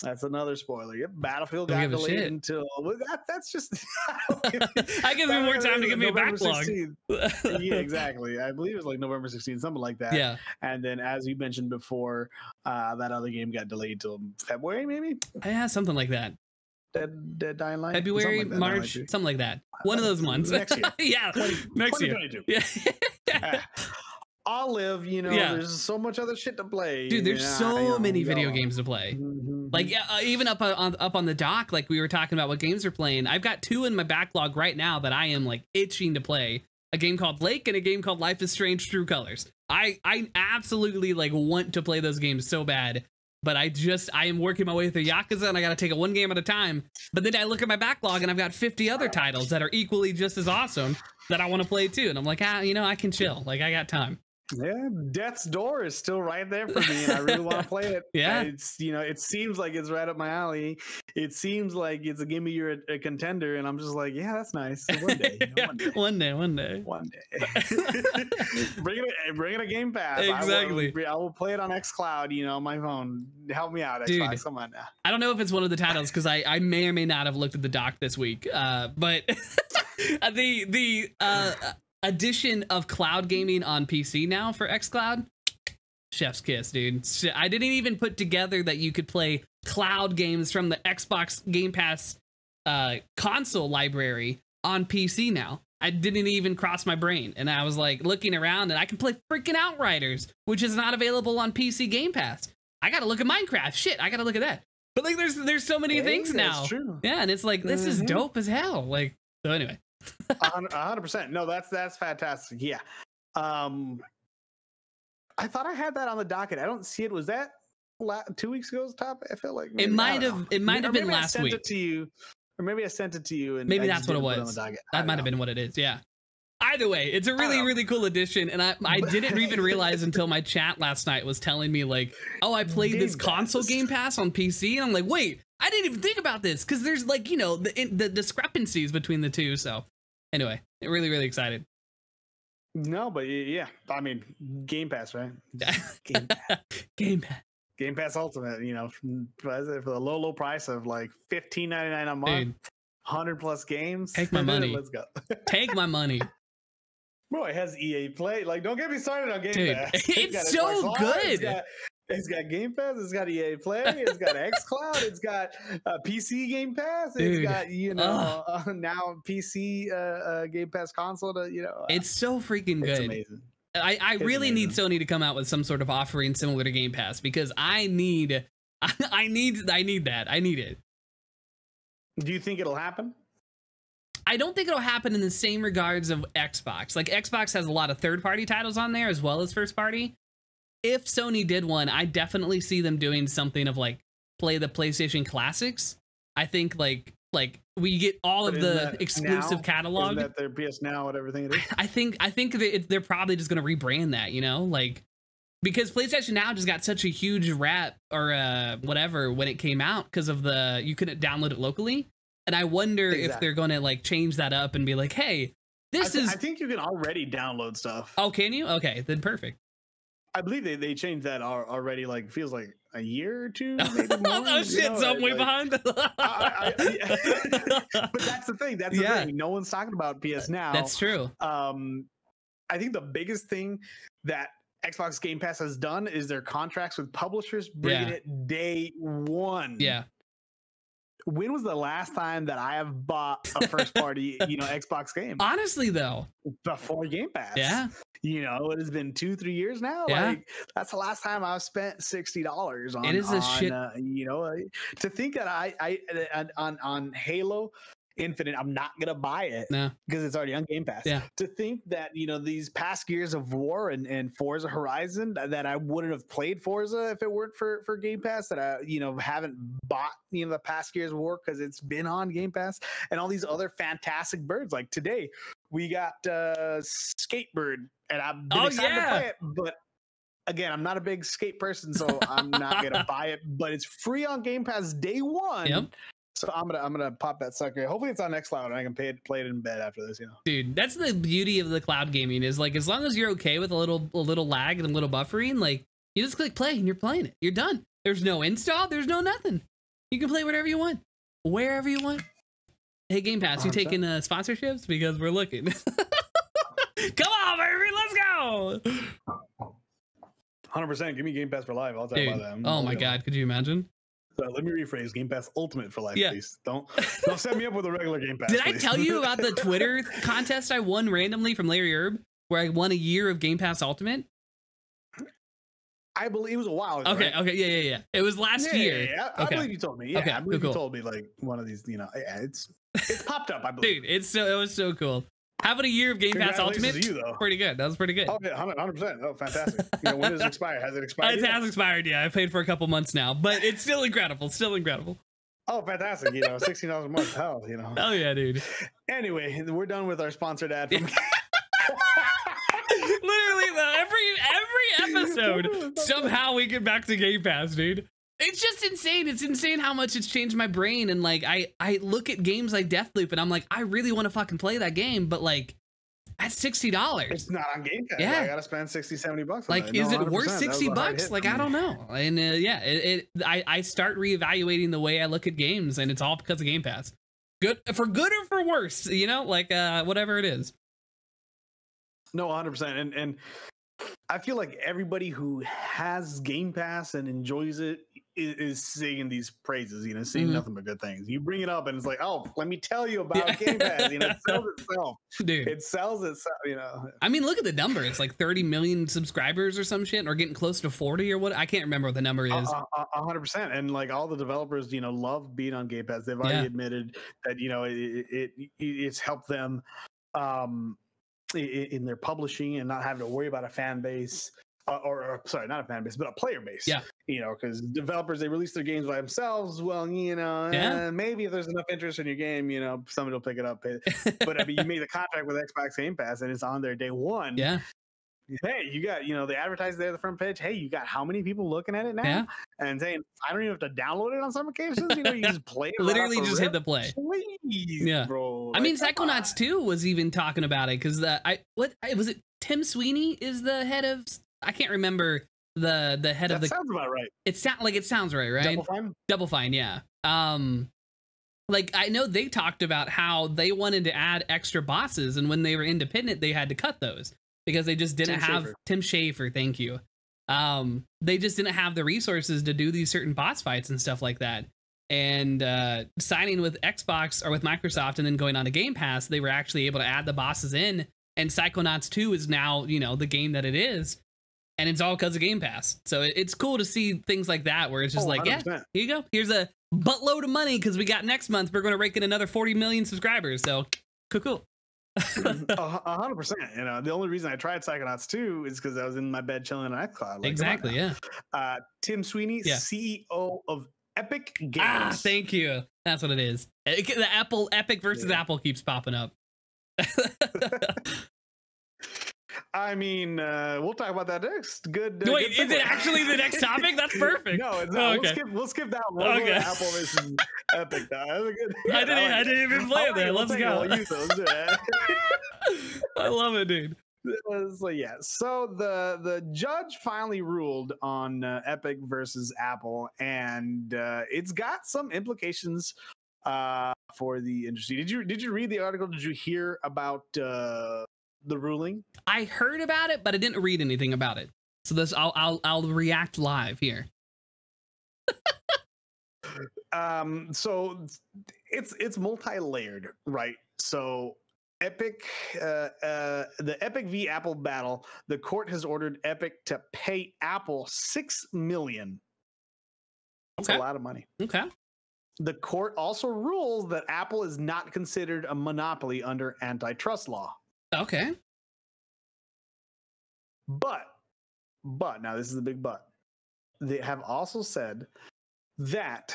That's another spoiler. Yep, Battlefield got delayed until that's just. I give me more time to give me a backlog. Yeah, exactly. I believe it was like November 16th, something like that. Yeah. And then, as you mentioned before, that other game got delayed till February, maybe. Yeah, something like that. Dead Dying Light. February, like that, March, something like that. One of those months. Next year. Yeah, next year. Yeah. I'll live, there's so much other shit to play. Dude, there's so many video games to play. Mm-hmm. Like, even up on the dock, like we were talking about what games we're playing. I've got 2 in my backlog right now that I am like itching to play. A game called Lake and a game called Life is Strange True Colors. I absolutely like want to play those games so bad, but I am working my way through Yakuza and I got to take it one game at a time. But then I look at my backlog and I've got 50 other titles that are equally just as awesome that I want to play too. And I'm like, I can chill. Like, I got time. Yeah, Death's Door is still right there for me, and I really want to play it. Yeah, it's it seems like it's right up my alley. It seems like it's a gimme, you're a contender, and I'm just like, yeah, that's nice. One day, one day. Bring it a Game Pass. Exactly. I will play it on XCloud. On my phone. Help me out, dude. Xbox. Come on now. I don't know if it's one of the titles because I may or may not have looked at the doc this week. But the addition of cloud gaming on PC now for xCloud, chef's kiss, dude. I didn't even put together that you could play cloud games from the Xbox Game Pass console library on PC now. I didn't even cross my brain, and I was like looking around, and I can play freaking Outriders, which is not available on PC Game Pass. I gotta look at Minecraft. Shit, I gotta look at that. But like, there's so many things now. That's true. Yeah, and it's like, this is dope as hell. Like, so anyway. 100%. No, that's fantastic. Yeah. I thought I had that on the docket. I don't see it. Was that 2 weeks ago's top? I feel like it might have been last week. I sent it to you, or maybe I sent it to you, and maybe that's what it was. That might have been what it is. Yeah. Either way, it's a really cool addition, and I didn't even realize until my chat last night was telling me like, oh, I played this console Game Pass on PC, and I'm like, wait, I didn't even think about this because there's like the discrepancies between the two. So anyway, really excited. No, but yeah, I mean, Game Pass, right? Game Pass. Game Pass Ultimate, for the low price of like $15.99 a month, dude, 100 plus games. Take my money. Let's go. Take my money. Bro, it has EA Play. Like, don't get me started on Game dude, Pass. It's so good. It's got Game Pass. It's got EA Play. It's got XCloud. It's got PC Game Pass. It's got now PC Game Pass console. It's so freaking good. It's amazing. I really need Sony to come out with some sort of offering similar to Game Pass because I need that. I need it. Do you think it'll happen? I don't think it'll happen in the same regards of Xbox. Like, Xbox has a lot of third-party titles on there as well as first-party. If Sony did one, I definitely see them doing something of like play the PlayStation classics. I think like we get all of the exclusive catalog. Isn't that their PS Now, whatever thing it is? I think they're probably just going to rebrand that, like, because PlayStation Now just got such a huge rap or whatever when it came out because of you couldn't download it locally. And I wonder if they're going to like change that up and be like, hey, I think you can already download stuff. Oh, can you? Okay, then perfect. I believe they changed that already. Like, feels like a year or two, maybe more. Oh shit, so I'm way behind. But that's the thing. That's the thing. No one's talking about PS Now. That's true. And I think the biggest thing that Xbox Game Pass has done is their contracts with publishers bringing it day one. Yeah. When was the last time that I have bought a first party, Xbox game? Honestly, though, before Game Pass. Yeah. It has been 2-3 years now. Yeah. Like that's the last time I've spent $60 on. It is a shit. To think that I on Halo Infinite, I'm not gonna buy it because it's already on Game Pass. Yeah. To think that these past Gears of War and Forza Horizon that I wouldn't have played Forza if it weren't for Game Pass, that I haven't bought the past Gears of War because it's been on Game Pass, and all these other fantastic birds. Like today, we got Skatebird, and I've been excited to play it, but again, I'm not a big skate person, so I'm not gonna buy it. But it's free on Game Pass day one. Yep. So I'm gonna pop that sucker. Hopefully it's on xCloud and I can play it in bed after this. Dude, that's the beauty of the cloud gaming is like as long as you're okay with a little lag and a little buffering, like you just click play and you're playing it. You're done. There's no install. There's no nothing. You can play whatever you want, wherever you want. Hey, Game Pass, 100%. You taking sponsorships because we're looking. Come on, baby, let's go. 100%. Give me Game Pass for life. I'll talk about that. Oh my God, could you imagine? So let me rephrase: Game Pass Ultimate for life, please. Don't set me up with a regular Game Pass. Did please. I tell you about the Twitter contest I won randomly from Larry Herb, where I won a year of Game Pass Ultimate? I believe it was a while ago. Okay, right? okay, yeah. It was last year. Yeah. I believe you told me. Yeah, okay, I believe cool. you told me like one of these. It's popped up. I believe. Dude, it was so cool. How about a year of Game Pass Ultimate? To you, though. Pretty good. That was pretty good. Oh yeah, 100%. Oh, fantastic. When does it expire? Has it expired? It has expired. Yeah, I paid for a couple months now, but it's still incredible. Still incredible. Oh, fantastic. $16 a month. Hell, Oh yeah, dude. Anyway, we're done with our sponsored ad. From Literally, every episode, somehow we get back to Game Pass, dude. It's just insane. It's insane how much it's changed my brain. And like, I look at games like Deathloop and I'm like, I really want to fucking play that game, but like, that's $60. It's not on Game Pass. Yeah. I gotta spend $60-$70. Like, is it worth $60? Like, I don't know. And I start reevaluating the way I look at games, and it's all because of Game Pass. Good or for worse, like whatever it is. No, 100%. And I feel like everybody who has Game Pass and enjoys it is singing these praises, saying nothing but good things. You bring it up and it's like, oh, let me tell you about Game Pass. It sells itself. Dude. It sells itself, I mean, look at the number. It's like 30 million subscribers or some shit, or getting close to 40 or what. I can't remember what the number is. 100%. And like all the developers, love being on Game Pass. They've already admitted that, it's helped them in their publishing and not having to worry about a fan base. Or sorry, not a fan base, but a player base. Yeah. Because developers, they release their games by themselves. Well, maybe if there's enough interest in your game, somebody will pick it up. But I mean, you made the contract with Xbox Game Pass and it's on there day one. Yeah. Hey, you got, they advertise there on the front page. Hey, you got how many people looking at it now? Yeah. And saying, I don't even have to download it on some occasions. You just play it. Literally just hit the play. Please, bro. I mean, Psychonauts 2 was even talking about it because was it Tim Sweeney is the head of, I can't remember the head of the. Sounds about right. It sounds right? Double Fine, yeah. Like I know they talked about how they wanted to add extra bosses, and when they were independent, they had to cut those because they just didn't have Tim Schafer. Thank you. They just didn't have the resources to do these certain boss fights and stuff like that. And signing with Xbox or with Microsoft and then going on to Game Pass, they were actually able to add the bosses in. And Psychonauts 2 is now, the game that it is. And it's all because of Game Pass. So it's cool to see things like that where it's just 100%. Yeah, here you go. Here's a buttload of money because we got next month. We're going to rake in another 40 million subscribers. So cool. 100%. The only reason I tried Psychonauts 2 is because I was in my bed chilling on xCloud. Like, exactly, yeah. Tim Sweeney, CEO of Epic Games. Ah, thank you. That's what it is. The Epic versus Apple keeps popping up. I mean, we'll talk about that next. Good. Wait, is it actually the next topic? That's perfect. No, it's not. Okay. We'll skip that one. We'll go to Apple versus Epic. That's a good. I didn't even play it there. Let's go. I love it, dude. So yeah, so the judge finally ruled on Epic versus Apple, and it's got some implications for the industry. Did you read the article? Did you hear about the ruling? I heard about it, but I didn't read anything about it. So this, I'll react live here. So it's multi-layered, right? So Epic, the Epic v Apple battle, the court has ordered Epic to pay Apple $6 million. That's a lot of money. Okay. The court also rules that Apple is not considered a monopoly under antitrust law. Okay. But now this is the big but. They have also said that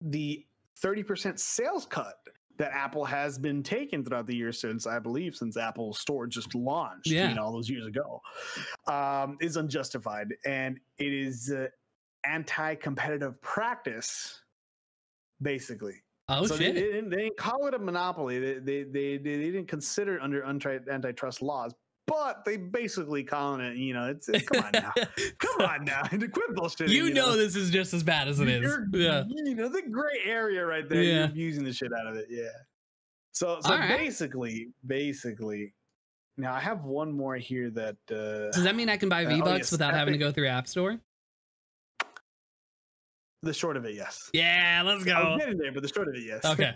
the 30% sales cut that Apple has been taking throughout the years since Apple Store just launched, all those years ago, is unjustified, and it is anti-competitive practice, basically. Oh, so shit. They didn't call it a monopoly. They didn't consider it under antitrust laws. But they basically calling it, it's come on now. Come on now. Quit bullshitting. You know this is just as bad as it is. Yeah. The gray area right there. Yeah. You're using the shit out of it. Yeah. So right. basically, now I have one more here that does that mean I can buy V-Bucks without having to go through App Store? The short of it, yes. Yeah, let's go. I'm getting there, but the short of it, yes. Okay.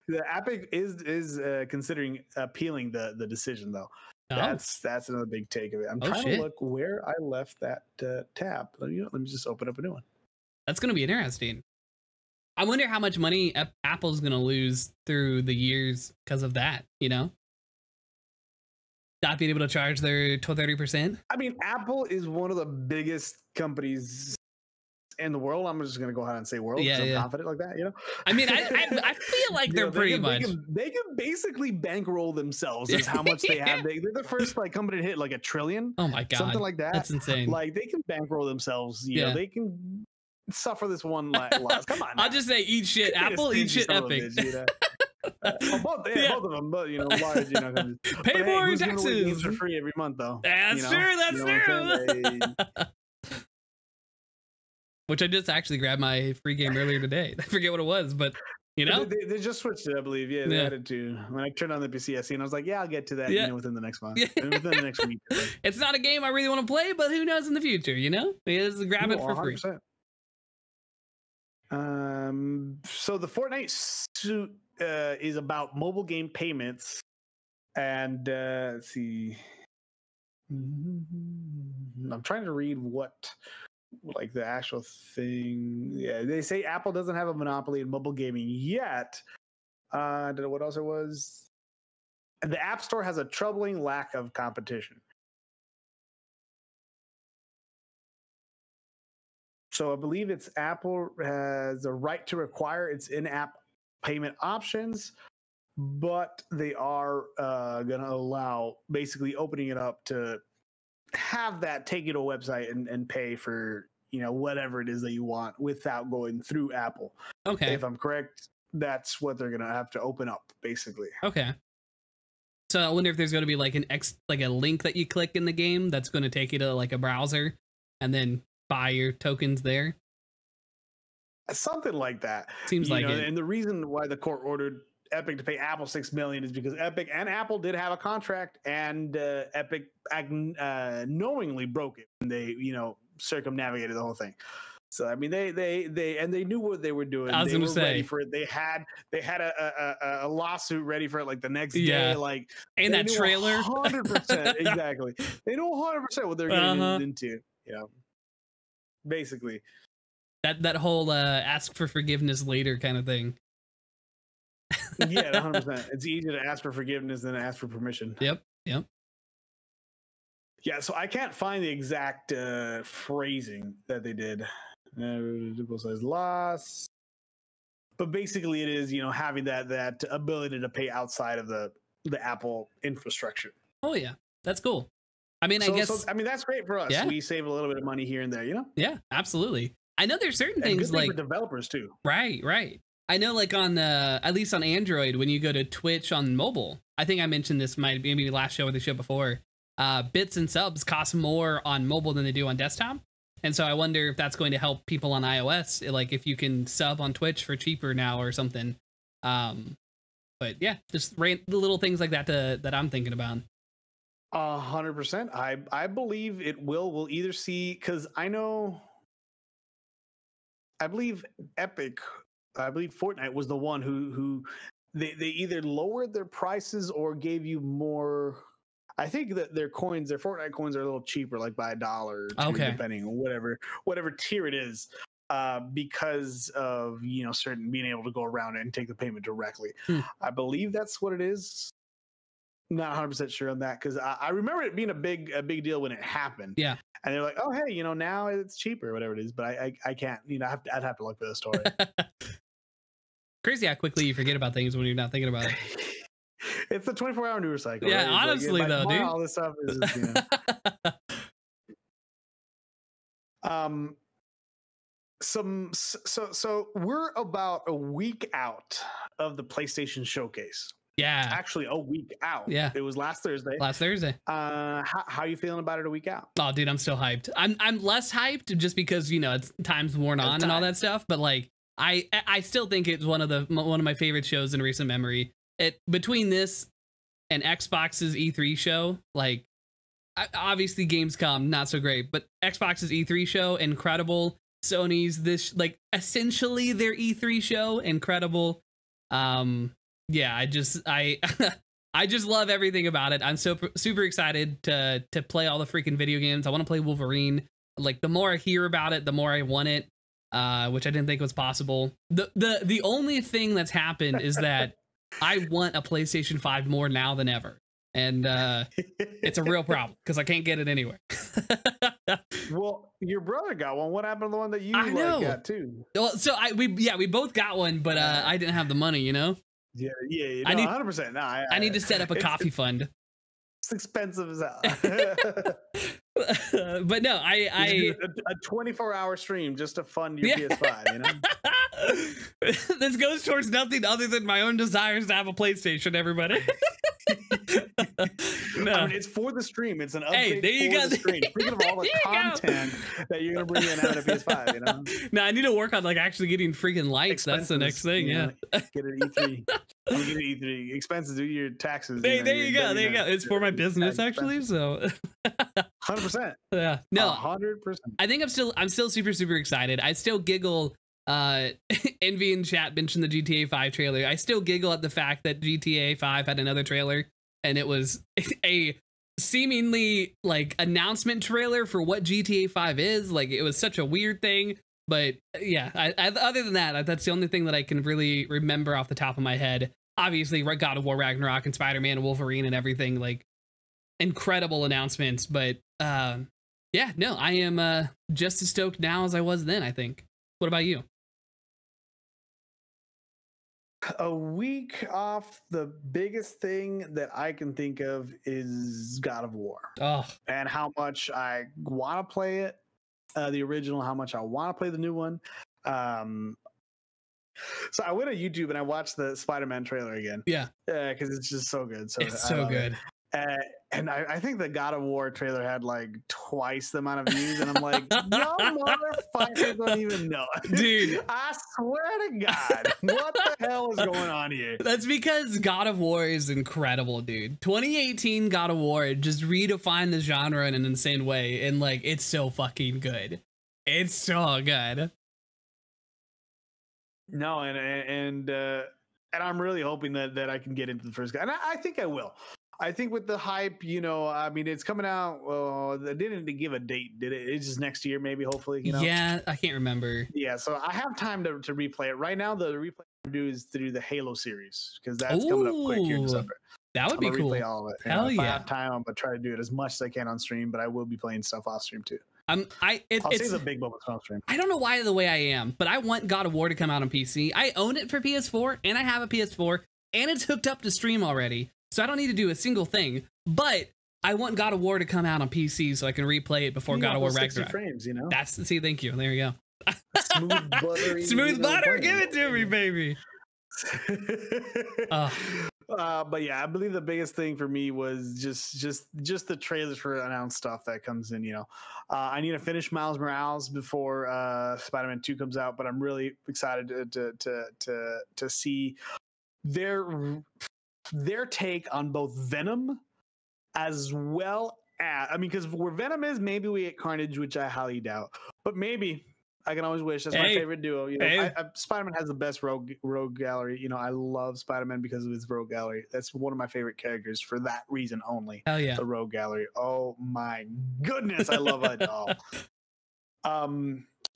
The Epic is considering appealing the decision, though. That's another big take of it. I'm trying to look where I left that tab. Let me just open up a new one. That's going to be interesting. I wonder how much money Apple's going to lose through the years because of that, Not being able to charge their 30%. I mean, Apple is one of the biggest companies in the world. I'm just going to go ahead and say world because I'm confident like that, I mean, I feel like they're pretty much. They can basically bankroll themselves as how much they have. They're the first company to hit like $1 trillion. Oh my God. Something like that. That's insane. Like they can bankroll themselves. You know, they can suffer this one loss. Come on. Now. I'll just say eat shit. Apple, eat shit Epic. Both of them, but large, pay more in taxes. Games for free every month, though. That's true. That's true. Which I just actually grabbed my free game earlier today. I forget what it was, but they just switched it, I believe. Yeah, they added to. When I turned on the PC, and I was like, I'll get to that. Within the next month, within the next week. It's not a game I really want to play, but who knows in the future? Just grab it for 100%. Free. So the Fortnite suit is about mobile game payments, and let's see. I'm trying to read the actual thing. Yeah, they say Apple doesn't have a monopoly in mobile gaming yet. What else it was? And the App Store has a troubling lack of competition. So I believe it's Apple has the right to require its in-app payment options, but they are going to allow basically opening it up to have that take you to a website and pay for whatever it is that you want without going through Apple. Okay, if I'm correct, that's what they're gonna have to open up basically. Okay, so I wonder if there's going to be like a link that you click in the game that's going to take you to like a browser and then buy your tokens there. Something like that seems like it. And the reason why the court ordered Epic to pay Apple $6 million is because Epic and Apple did have a contract, and Epic knowingly broke it, and they circumnavigated the whole thing. So I mean, they knew what they were doing. They were ready for it. They had a lawsuit ready for it like the next day. Like, and that trailer, 100% exactly. They know 100% what they're getting into. Basically, that whole ask for forgiveness later kind of thing. Yeah, 100%. It's easier to ask for forgiveness than to ask for permission. Yep. Yeah, so I can't find the exact phrasing that they did. Both sides loss, but basically it is having that ability to pay outside of the Apple infrastructure. Oh yeah, that's cool. I mean, I guess that's great for us. Yeah. We save a little bit of money here and there. Yeah, absolutely. I know there's certain things good thing for developers too. Right. I know, like on at least on Android, when you go to Twitch on mobile, I think I mentioned this maybe last show or the show before. Bits and subs cost more on mobile than they do on desktop, and so I wonder if that's going to help people on iOS, like if you can sub on Twitch for cheaper now or something. But yeah, just the little things like that that I'm thinking about. 100%. I believe it will. We'll either see, because I believe Fortnite was the one who they either lowered their prices or gave you more. I think that their Fortnite coins are a little cheaper, like by $1 or $2, depending on whatever tier it is, because of certain being able to go around and take the payment directly. I believe that's what it is. Not 100% sure on that, because I remember it being a big deal when it happened. Yeah, and they're like, oh hey, now it's cheaper, whatever it is. But I can't. I'd have to look for the story. Crazy how quickly you forget about things when you're not thinking about it. It's the 24-hour news cycle. Yeah, right? honestly, like, though, dude. All this stuff is, So we're about a week out of the PlayStation Showcase. Yeah, actually a week out. Yeah, it was last Thursday. How are you feeling about it a week out? Oh, dude, I'm still hyped. I'm less hyped just because it's time's worn on and all that stuff. But like, I still think it's one of my favorite shows in recent memory. Between this and Xbox's E3 show, like, obviously Gamescom not so great, but Xbox's E3 show incredible. Sony's essentially their E3 show incredible. Yeah, I just love everything about it. I'm so super excited to play all the freaking video games. I want to play Wolverine. Like, the more I hear about it, the more I want it, which I didn't think was possible. The only thing that's happened is that I want a PlayStation 5 more now than ever. And it's a real problem because I can't get it anywhere. Well, your brother got one. What happened to the one that you got too? Well, so we both got one, but I didn't have the money, Yeah, I need 100%. No, I need to set up a coffee fund. It's expensive as hell. But no, a 24-hour stream just to fund your PS5. This goes towards nothing other than my own desires to have a PlayStation. Everybody. No. I mean, it's for the stream. It's an update for the stream. Speaking of all the content that you're gonna bring in out of PS5, No, I need to work on actually getting freaking lights. That's the next thing. Yeah. Get an E3. I'm gonna get an E3. Expenses, do your taxes. There you go. It's for my business actually. So 100%. Yeah. No. 100%. I think I'm still super, super excited. I still giggle. Envy in chat mentioned the GTA 5 trailer. I still giggle at the fact that GTA 5 had another trailer and it was a seemingly announcement trailer for what GTA 5 is. Like, it was such a weird thing, but yeah, other than that, that's the only thing that I can really remember off the top of my head. Obviously, God of War Ragnarok and Spider-Man and Wolverine and everything, incredible announcements, but yeah, no, I am just as stoked now as I was then, I think. What about you? A week off, the biggest thing that I can think of is God of War. Oh, and how much I want to play it, the original, how much I want to play the new one. So I went on YouTube and I watched the Spider-Man trailer again. Yeah, because it's just so good. So it's so good. And I think the God of War trailer had twice the amount of views, and I'm like, no motherfuckers don't even know, dude. I swear to God, what the hell is going on here? That's because God of War is incredible, dude. 2018 God of War just redefined the genre in an insane way, and it's so fucking good. It's so good. No, and I'm really hoping that I can get into the first guy, and I think I will. I think with the hype, I mean, it's coming out. They didn't give a date, did it? It's just next year, maybe, hopefully. Yeah, I can't remember. Yeah, so I have time to replay it. Right now, the replay I do is to do the Halo series because that's coming up quick here in December. That would be cool. Replay all of it. Hell yeah! If I have time, I'm gonna try to do it as much as I can on stream, but I will be playing stuff off stream too. I'll see the big moments on stream. I don't know why the way I am, but I want God of War to come out on PC. I own it for PS4, and I have a PS4, and it's hooked up to stream already. So I don't need to do a single thing, but I want God of War to come out on PC so I can replay it before God of War Ragnarok. Frames, Thank you. There you go. Smooth buttery. Smooth butter. Give it to me, baby. But yeah, I believe the biggest thing for me was just the trailers for announced stuff that comes in. I need to finish Miles Morales before Spider-Man 2 comes out, but I'm really excited to see their take on both Venom as well as, I mean, because where Venom is, maybe we get Carnage, which I highly doubt, but maybe. I can always wish. That's my favorite duo. You know, Spider-Man has the best rogue gallery. You know, I love Spider-Man because of his rogue gallery. That's one of my favorite characters for that reason only. Hell yeah, the rogue gallery. Oh my goodness, I love it all.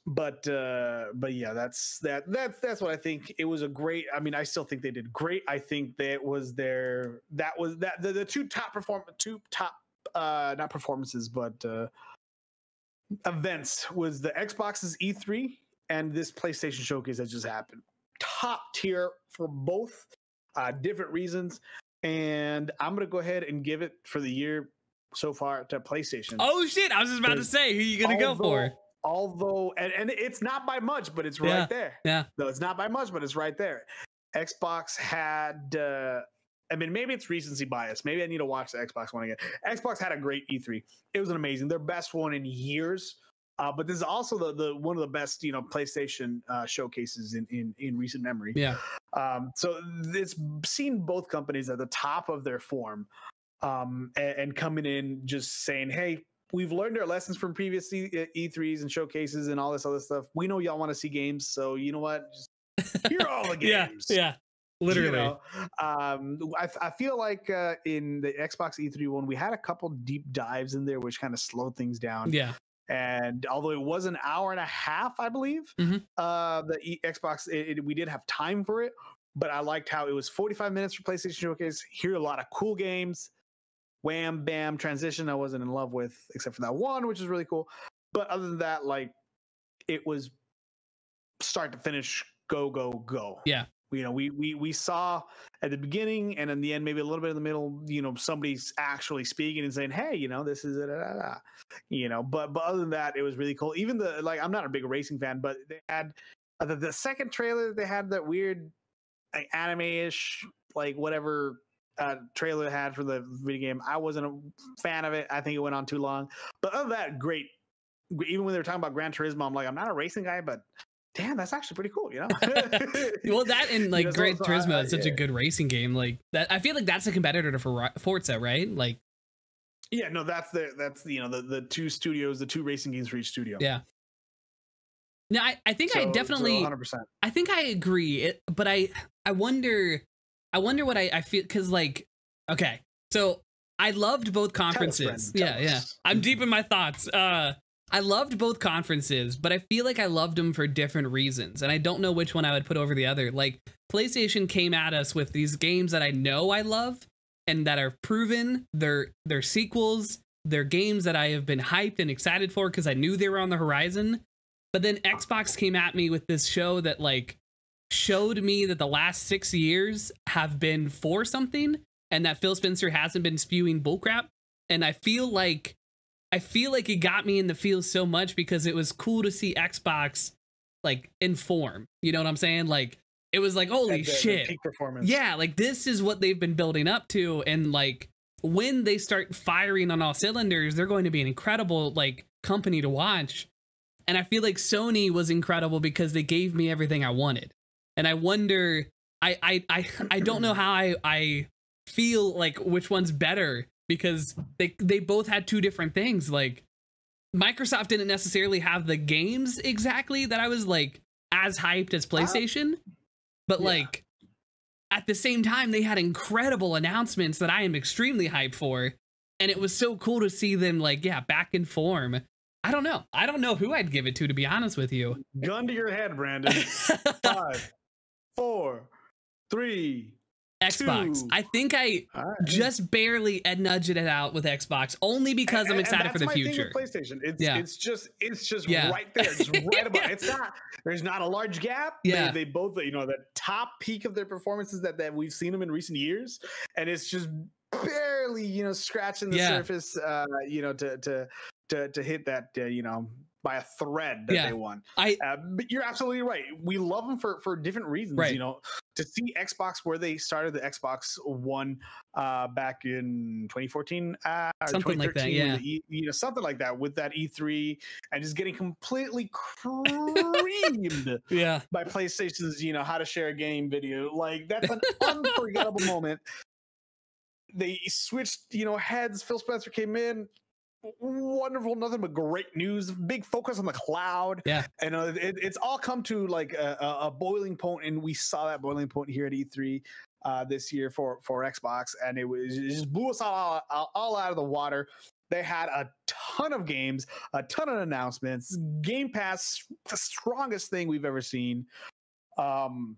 But yeah, that's what I think. It was a great. I mean, I still think they did great. I think that was the two top not performances, but events was the Xbox's E3 and this PlayStation Showcase that just happened. Top tier for both different reasons. And I'm going to go ahead and give it for the year so far to PlayStation. Oh, shit. I was just about to say, who are you going to go for? Although, and it's not by much, but it's right there. Yeah. No, it's not by much, but it's right there. Xbox had... I mean, maybe it's recency bias. Maybe I need to watch the Xbox one again. Xbox had a great E3. It was an amazing, their best one in years. But this is also the one of the best, you know, PlayStation showcases in recent memory. Yeah. So it's seen both companies at the top of their form, and coming in just saying, "Hey, we've learned our lessons from previous E3s and showcases and all this other stuff. We know y'all want to see games, so you know what? Just, here are all the games." Yeah. Literally, you know, I feel like in the Xbox E3 one, we had a couple deep dives in there, which kind of slowed things down. Yeah, and although it was an hour and a half, I believe, the Xbox, we did have time for it, but I liked how it was 45 minutes for PlayStation Showcase. Here are a lot of cool games. Wham, bam, transition. I wasn't in love with, except for that one, which is really cool. But other than that, like, it was start to finish, go, go, go. Yeah. You know, we saw at the beginning and in the end, maybe a little bit in the middle, you know, somebody's actually speaking and saying, "Hey, you know, this is it," you know. But other than that, it was really cool. Even I'm not a big racing fan, but they had the second trailer. They had that weird, like, anime-ish, like, whatever trailer they had for the video game. I wasn't a fan of it. I think it went on too long. But other than that, great. Even when they were talking about Gran Turismo, I'm like, I'm not a racing guy, but damn, that's actually pretty cool, you know. Well, that and like, you know, Gran Turismo is such a good racing game. Like that, I feel like that's a competitor to Forza, right? Like, yeah, no, that's you know, the two studios, the two racing games for each studio. Yeah. No, I think I definitely, 100%. I think I agree. But I wonder what I feel, because, like, okay, so I loved both conferences. Yeah. I'm deep in my thoughts. I loved both conferences, but I feel like I loved them for different reasons, and I don't know which one I would put over the other. Like, PlayStation came at us with these games that I know I love and that are proven. They're sequels. They're games that I have been hyped and excited for because I knew they were on the horizon. But then Xbox came at me with this show that, like, showed me that the last 6 years have been for something, and that Phil Spencer hasn't been spewing bullcrap. And I feel like it got me in the feels so much because it was cool to see Xbox, like, inform. You know what I'm saying? Like, it was like, holy shit. Peak performance. Yeah, like, this is what they've been building up to. And, like, when they start firing on all cylinders, they're going to be an incredible, like, company to watch. And I feel like Sony was incredible because they gave me everything I wanted. And I wonder, I don't know how I feel like which one's better, because they both had two different things. Like, Microsoft didn't necessarily have the games exactly that I was, like, as hyped as PlayStation, but like, at the same time, they had incredible announcements that I am extremely hyped for. And it was so cool to see them, like, back in form. I don't know who I'd give it to be honest with you. Gun to your head, Brandon. 5, 4, 3, Xbox. 2. I think I just barely nudged it out with Xbox, only because I'm excited for the future. PlayStation. It's just right there. It's right about. It's not. There's not a large gap. Yeah. They both, you know, the top peak of their performances that we've seen them in recent years, and it's just barely, you know, scratching the surface. You know, to hit that, you know, by a thread that they won. But you're absolutely right. We love them for different reasons. Right. You know, to see Xbox where they started the Xbox One back in 2014, something like that. Yeah, you know, something like that with that E3, and just getting completely creamed by PlayStation's, you know, how to share a game video. Like, that's an unforgettable moment. they switched, you know, heads. Phil Spencer came in. Wonderful, nothing but great news. Big focus on the cloud. Yeah, and it's all come to like a boiling point, and we saw that boiling point here at E3 this year for Xbox, and it just blew us all out of the water. They had a ton of games, a ton of announcements. Game Pass, the strongest thing we've ever seen. So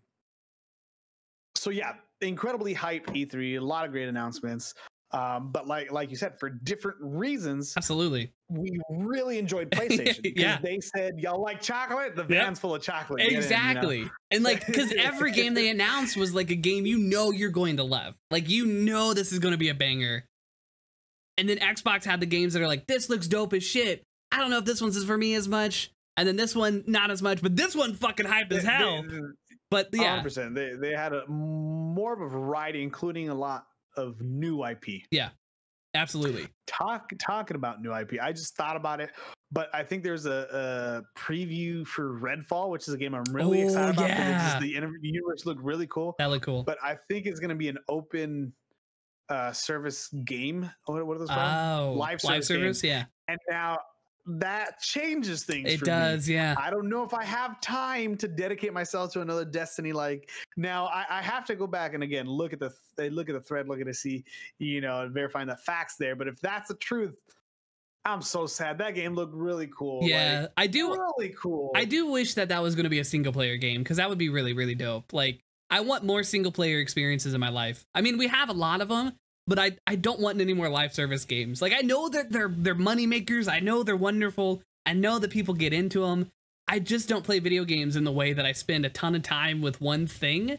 yeah, incredibly hyped E3, a lot of great announcements. But like you said, for different reasons, absolutely. We really enjoyed PlayStation because yeah. they said, y'all like chocolate? The van's full of chocolate. Exactly. You know? And like, because every game they announced was like a game you know you're going to love. Like, you know this is going to be a banger. And then Xbox had the games that are like, this looks dope as shit. I don't know if this one's for me as much. And then this one, not as much. But this one fucking hype as hell. But yeah. 100%. They had more of a variety, including a lot of new IP. Yeah, absolutely. Talking about new IP, I just thought about it, but I think there's a preview for Redfall, which is a game I'm really excited about because the universe looked really cool. That looked cool. But I think it's going to be an open service game. What are those called? Oh, live service, yeah. And now that changes things. It does, yeah. I don't know if I have time to dedicate myself to another Destiny. Like now, I have to go back and again look at the thread, look at it, see, you know, verifying the facts there. But if that's the truth, I'm so sad. That game looked really cool. Yeah, like, I do. Really cool. I do wish that was going to be a single player game because that would be really, really dope. Like, I want more single player experiences in my life. I mean, we have a lot of them. But I don't want any more live service games. Like, I know that they're money makers. I know they're wonderful. I know that people get into them. I just don't play video games in the way that I spend a ton of time with one thing.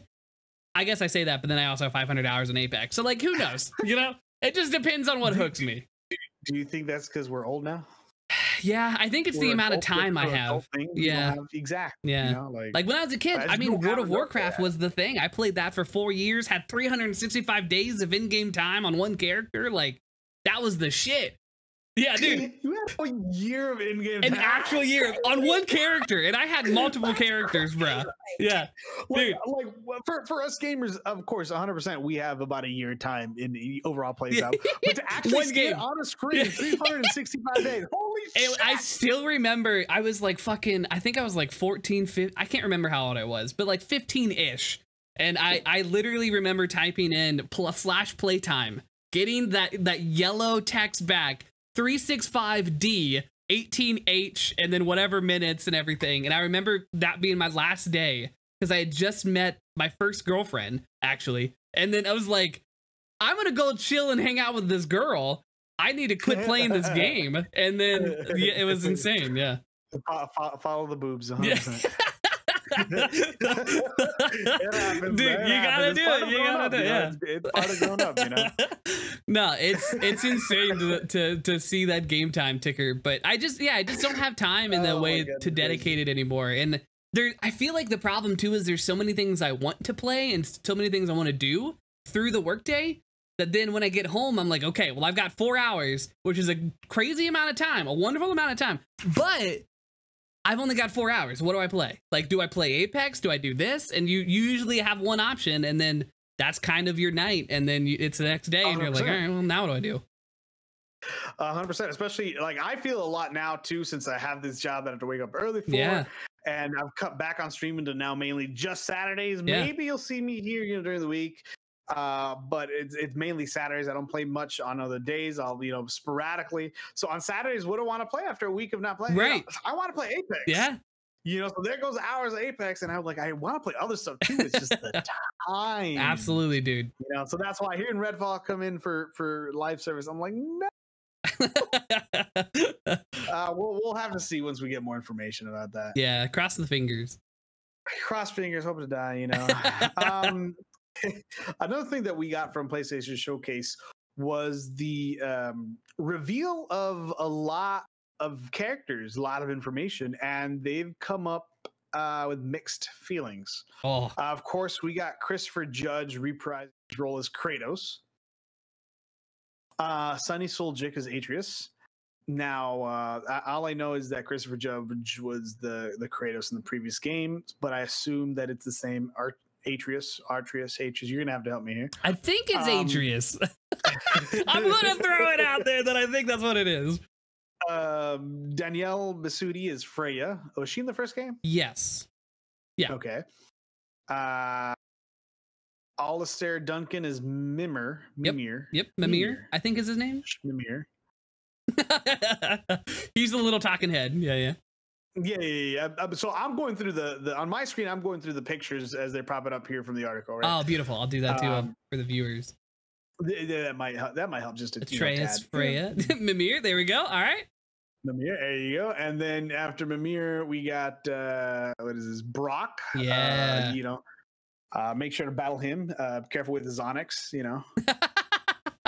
I guess I say that, but then I also have 500 hours in Apex. So, like, who knows? You know? It just depends on what hooks me. Do you think that's because we're old now? Yeah, I think it's the amount of time I have. Yeah, exactly. Yeah, you know, like when I was a kid, I mean, World of Warcraft was the thing. I played that for 4 years, had 365 days of in-game time on one character. Like, that was the shit. Yeah, dude. You had a year of in-game time. An actual year on one character, and I had multiple characters, bro. Yeah, dude. Like for us gamers, of course, 100%, we have about a year time in the overall play time. But to actually get on a screen 365 days, holy shit! I still remember I was like fucking, I think I was like 14, 15, I can't remember how old I was, but like 15-ish. And I literally remember typing in / playtime, getting that yellow text back, 365D 18H, and then whatever minutes and everything. And I remember that being my last day because I had just met my first girlfriend, actually. And then I was like, I'm gonna go chill and hang out with this girl. I need to quit playing this game. And then yeah, it was insane. Yeah. Follow the boobs. 100%. Yeah. Dude, you gotta do it. You gotta do it. Yeah, it's part of growing up, you know. No, it's insane to see that game time ticker, but I just don't have time in that way to dedicate it anymore. And I feel like the problem too is there's so many things I want to play and so many things I want to do through the workday that then when I get home, I'm like, okay, well, I've got 4 hours, which is a crazy amount of time, a wonderful amount of time, but I've only got 4 hours. What do I play? Like, do I play Apex? Do I do this? And you usually have one option, and then that's kind of your night. And then it's the next day, and 100%. you're like, all right, well, now what do I do? 100%. Especially, like, I feel a lot now, too, since I have this job that I have to wake up early for. Yeah. And I've cut back on streaming to now mainly just Saturdays. Yeah. Maybe you'll see me here, you know, during the week. But it's mainly Saturdays. I don't play much on other days. I'll, you know, sporadically. So on Saturdays, what do I want to play after a week of not playing? Right. You know, I want to play Apex. Yeah. You know, so there goes hours of Apex, and I'm like, I want to play other stuff too. It's just the time. Absolutely, dude. You know, so that's why hearing Redfall come in for live service, I'm like, no. We'll have to see once we get more information about that. Yeah, cross the fingers. Cross fingers, hope to die. You know. Another thing that we got from PlayStation Showcase was the reveal of a lot of characters, a lot of information, and they've come up with mixed feelings. Oh, of course, we got Christopher Judge reprising his role as Kratos. Sonny Soljic as Atreus. Now, all I know is that Christopher Judge was the Kratos in the previous game, but I assume that it's the same Atreus. You're gonna have to help me here. I think it's Atreus. I'm gonna throw it out there that I think that's what it is. Danielle Masudi is Freya. Was she in the first game? Yes. Yeah. Okay. Alistair Duncan is Mimir. Yep. Mimir. Yep. Mimir, I think is his name. Mimir. He's a little talking head. Yeah. Yeah. So I'm going through the on my screen. I'm going through the pictures as they're popping up here from the article. Right? Oh, beautiful. I'll do that too for the viewers. That might help just a Atreus, Freya, Mimir. There we go. All right. Mimir, there you go. And then after Mimir, we got what is this? Brock. Yeah. Make sure to battle him. Careful with his Onyx.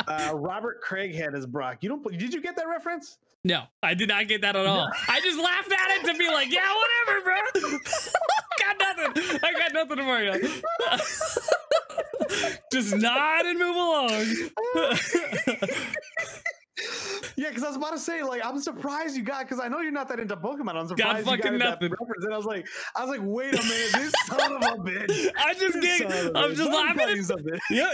Robert Craighead is Brock. Did you get that reference? No, I did not get that at all. I just laughed at it to be like, yeah, whatever, bro. Got nothing. I got nothing for you. Just nod and move along. Yeah, because I was about to say, like, I'm surprised you got, because I know you're not that into Pokemon. I'm surprised you got nothing. That reference. And I was like, wait a minute, this son of a bitch. I just get, I'm just laughing. Yeah.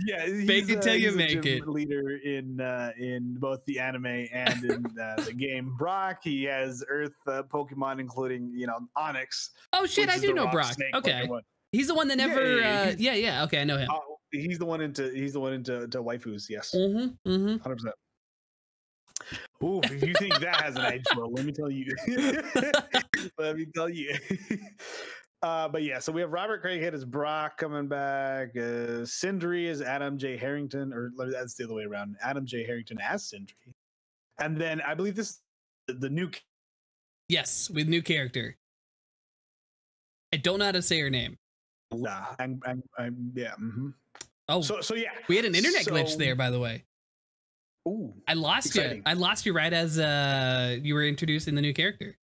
Yeah, fake it till you make it. Leader in both the anime and in the game. Brock, he has Earth Pokemon, including Onyx. Oh shit, I do know Brock. Okay, Pokemon. He's the one that never. Yeah. Okay, I know him. He's the one into waifus. Yes. 100%. Ooh, if you think that has an age, well, let me tell you. But yeah, so we have Robert Craighead as Brock coming back. Sindri is Adam J. Harrington, or that's the other way around. Adam J. Harrington as Sindri, and then I believe this the new. Yes, with new character. I don't know how to say her name. Yeah, yeah. Mm-hmm. Oh, so yeah, we had an internet glitch there, by the way. Ooh, I lost you. I lost you right as you were introducing the new character.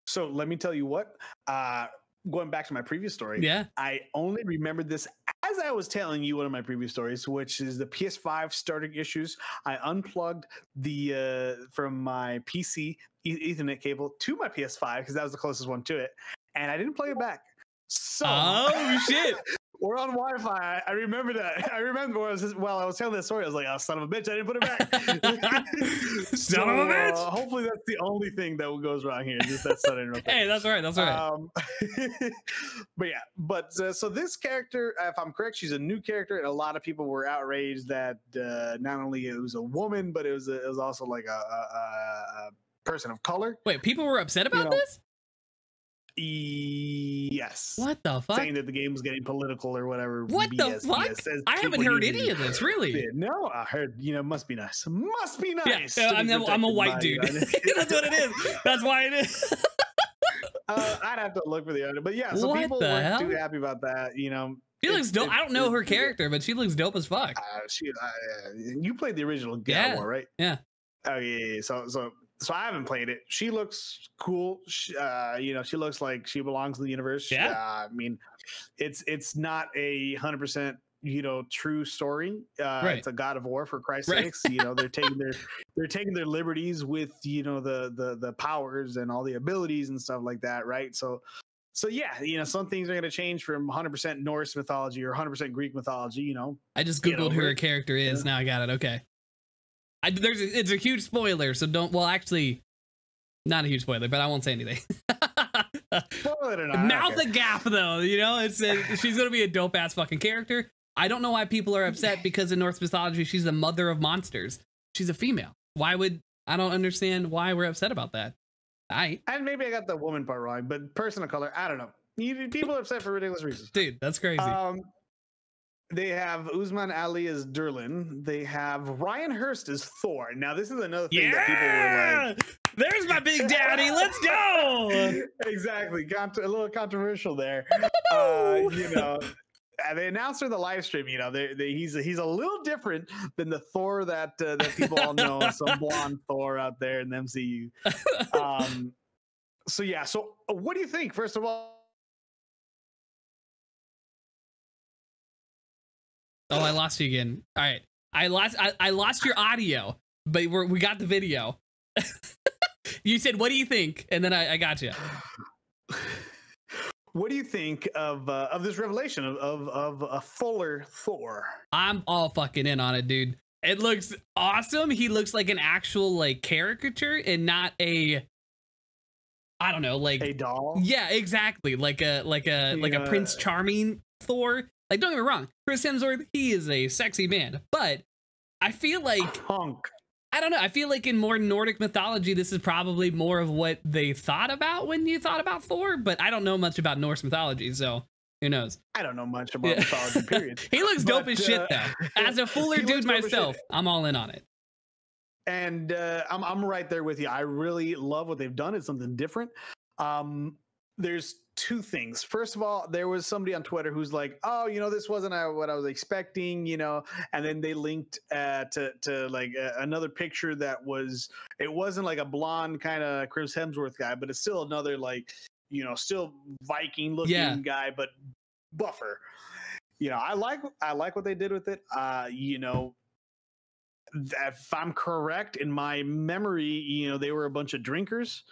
So let me tell you what. Going back to my previous story, I only remembered this as I was telling you one of my previous stories, which is the PS5 starting issues. I unplugged the from my PC Ethernet cable to my PS5 because that was the closest one to it, and I didn't plug it back. So, oh shit. We're on Wi-Fi. I remember that. I remember while I was telling this story, I was like, "Oh, son of a bitch! I didn't put it back." Son of a bitch! Hopefully, that's the only thing that goes wrong here. Just that sudden. Hey, that's right. That's right. So this character, if I'm correct, she's a new character, and a lot of people were outraged that not only it was a woman, but it was also like a person of color. Wait, people were upset about this? Yes. What the fuck? Saying that the game was getting political or whatever. What the fuck? I haven't heard any of this, really. No, I heard, must be nice. Must be nice. Yeah, I'm a white dude. That's what it is. That's why it is. I'd have to look for the other. But yeah, so people weren't too happy about that, She looks dope. I don't know her character, but she looks dope as fuck. You played the original God War, right? Yeah. Oh, yeah. So I haven't played it. She looks cool. She looks like she belongs in the universe. Yeah. I mean, it's not 100%, true story. Right. It's a God of War, for Christ's sakes. They're taking their liberties with the powers and all the abilities and stuff like that, right? So yeah, some things are going to change from 100% Norse mythology or 100% Greek mythology. I just googled who her character is. Now I got it. Okay. It's a huge spoiler, so don't. Well, actually, not a huge spoiler, but I won't say anything. Spoiler or not, mouth a gap, though. She's gonna be a dope ass fucking character. I don't know why people are upset because in Norse mythology, she's the mother of monsters. She's a female. I don't understand why we're upset about that. And maybe I got the woman part wrong, but person of color, I don't know. People are upset for ridiculous reasons. Dude, that's crazy. They have Usman Ali as Durlin. They have Ryan Hurst as Thor. Now, this is another thing that people were like, "There's my big daddy. Let's go!" Exactly. A little controversial there. They announced in the live stream, he's a little different than the Thor that people all know, some blonde Thor out there in the MCU. So what do you think? First of all. Oh, I lost you again. All right, I lost your audio, but we got the video. You said, "What do you think?" And then I got you. What do you think of this revelation of a fuller Thor? I'm all fucking in on it, dude. It looks awesome. He looks like an actual like caricature and not a, I don't know, like A doll? yeah, exactly. Like a Prince Charming Thor. Like, don't get me wrong, Chris Hemsworth, he is a sexy man, but I feel like Punk. I don't know. I feel like in more Nordic mythology, this is probably more of what they thought about when you thought about Thor, but I don't know much about Norse mythology, so who knows? I don't know much about mythology, period. He looks dope as shit, though. As a fuller dude myself, I'm all in on it. And I'm right there with you. I really love what they've done. It's something different. There's two things. First of all, there was somebody on Twitter who's like, "Oh, this wasn't what I was expecting," and then they linked to like another picture that it wasn't like a blonde kind of Chris Hemsworth guy, but it's still another like still Viking looking guy, but buffer. I like what they did with it. If I'm correct in my memory, they were a bunch of drinkers.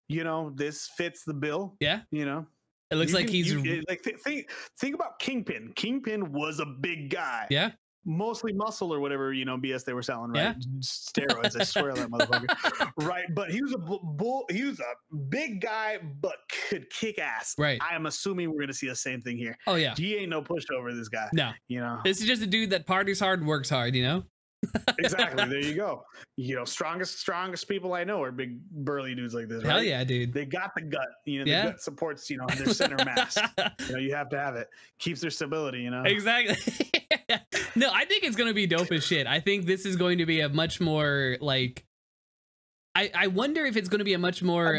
This fits the bill. Yeah. It looks like think about Kingpin. Kingpin was a big guy. Yeah. Mostly muscle or whatever, BS they were selling, right? Yeah. Steroids, I swear on that motherfucker. Right. But he was he was a big guy, but could kick ass. Right. I am assuming we're gonna see the same thing here. Oh yeah. He ain't no pushover, this guy. No. This is just a dude that parties hard and works hard, Exactly. There you go. Strongest people I know are big burly dudes like this. Right? Hell yeah, dude. They got the gut. The gut supports their center mass. You have to have it. Keeps their stability. Exactly. No, I think it's gonna be dope as shit. I think this is going to be a much more like. I wonder if it's going to be a much more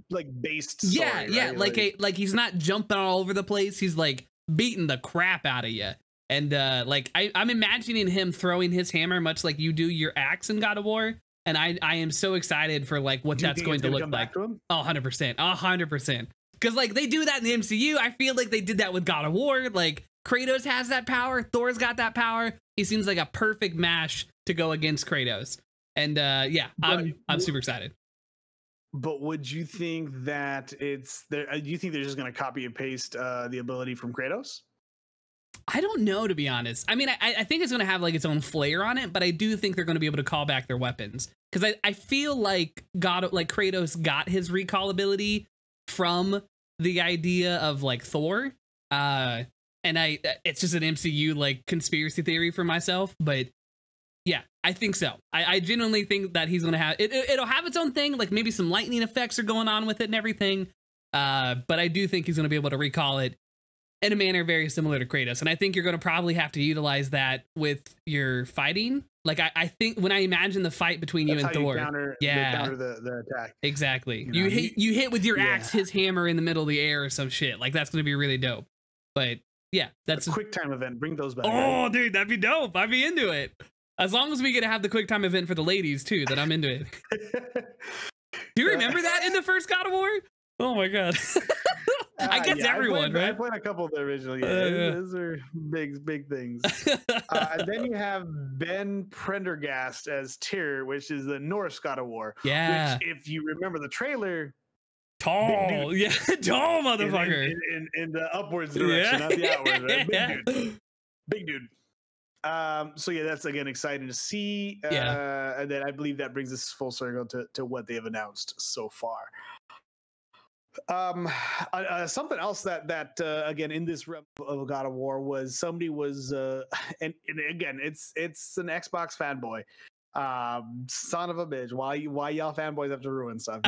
like based. Story, right? Like he's not jumping all over the place. He's like beating the crap out of you. And I'm imagining him throwing his hammer much like you do your axe in God of War. And I am so excited for like what that's going to look like. Oh, 100%. 100%. Because like they do that in the MCU. I feel like they did that with God of War. Like Kratos has that power. Thor's got that power. He seems like a perfect mash to go against Kratos. And I'm super excited. But would you think that it's there? Do you think they're just going to copy and paste the ability from Kratos? I don't know, to be honest. I mean, I think it's going to have like its own flair on it, but I do think they're going to be able to call back their weapons because I feel like Kratos got his recall ability from the idea of like Thor, and it's just an MCU like conspiracy theory for myself, but yeah, I think so. I genuinely think that he's going to have it'll have its own thing, like maybe some lightning effects are going on with it and everything, but I do think he's going to be able to recall it in a manner very similar to Kratos. And I think you're going to probably have to utilize that with your fighting. Like, I think when I imagine the fight between you and Thor, counter the attack. Exactly. You hit with your axe, his hammer in the middle of the air or some shit. Like, that's going to be really dope. But yeah, that's a quick time event. Bring those back. Oh, dude, that'd be dope. I'd be into it. As long as we get to have the quick time event for the ladies too, then I'm into it. Do you remember that in the first God of War? Oh my God. I guess everyone, right? I played a couple of the original. Those are big things. And then you have Ben Prendergast as Tyr, which is the Norse God of War. Yeah. Which, if you remember the trailer, tall, tall motherfucker. In the upwards direction, not the outwards. Right? Big dude. So yeah, that's again exciting to see. And then I believe that brings us full circle to what they have announced so far. Something else that again in this rep of God of War was somebody was and again it's an Xbox fanboy, son of a bitch. Why y'all fanboys have to ruin stuff?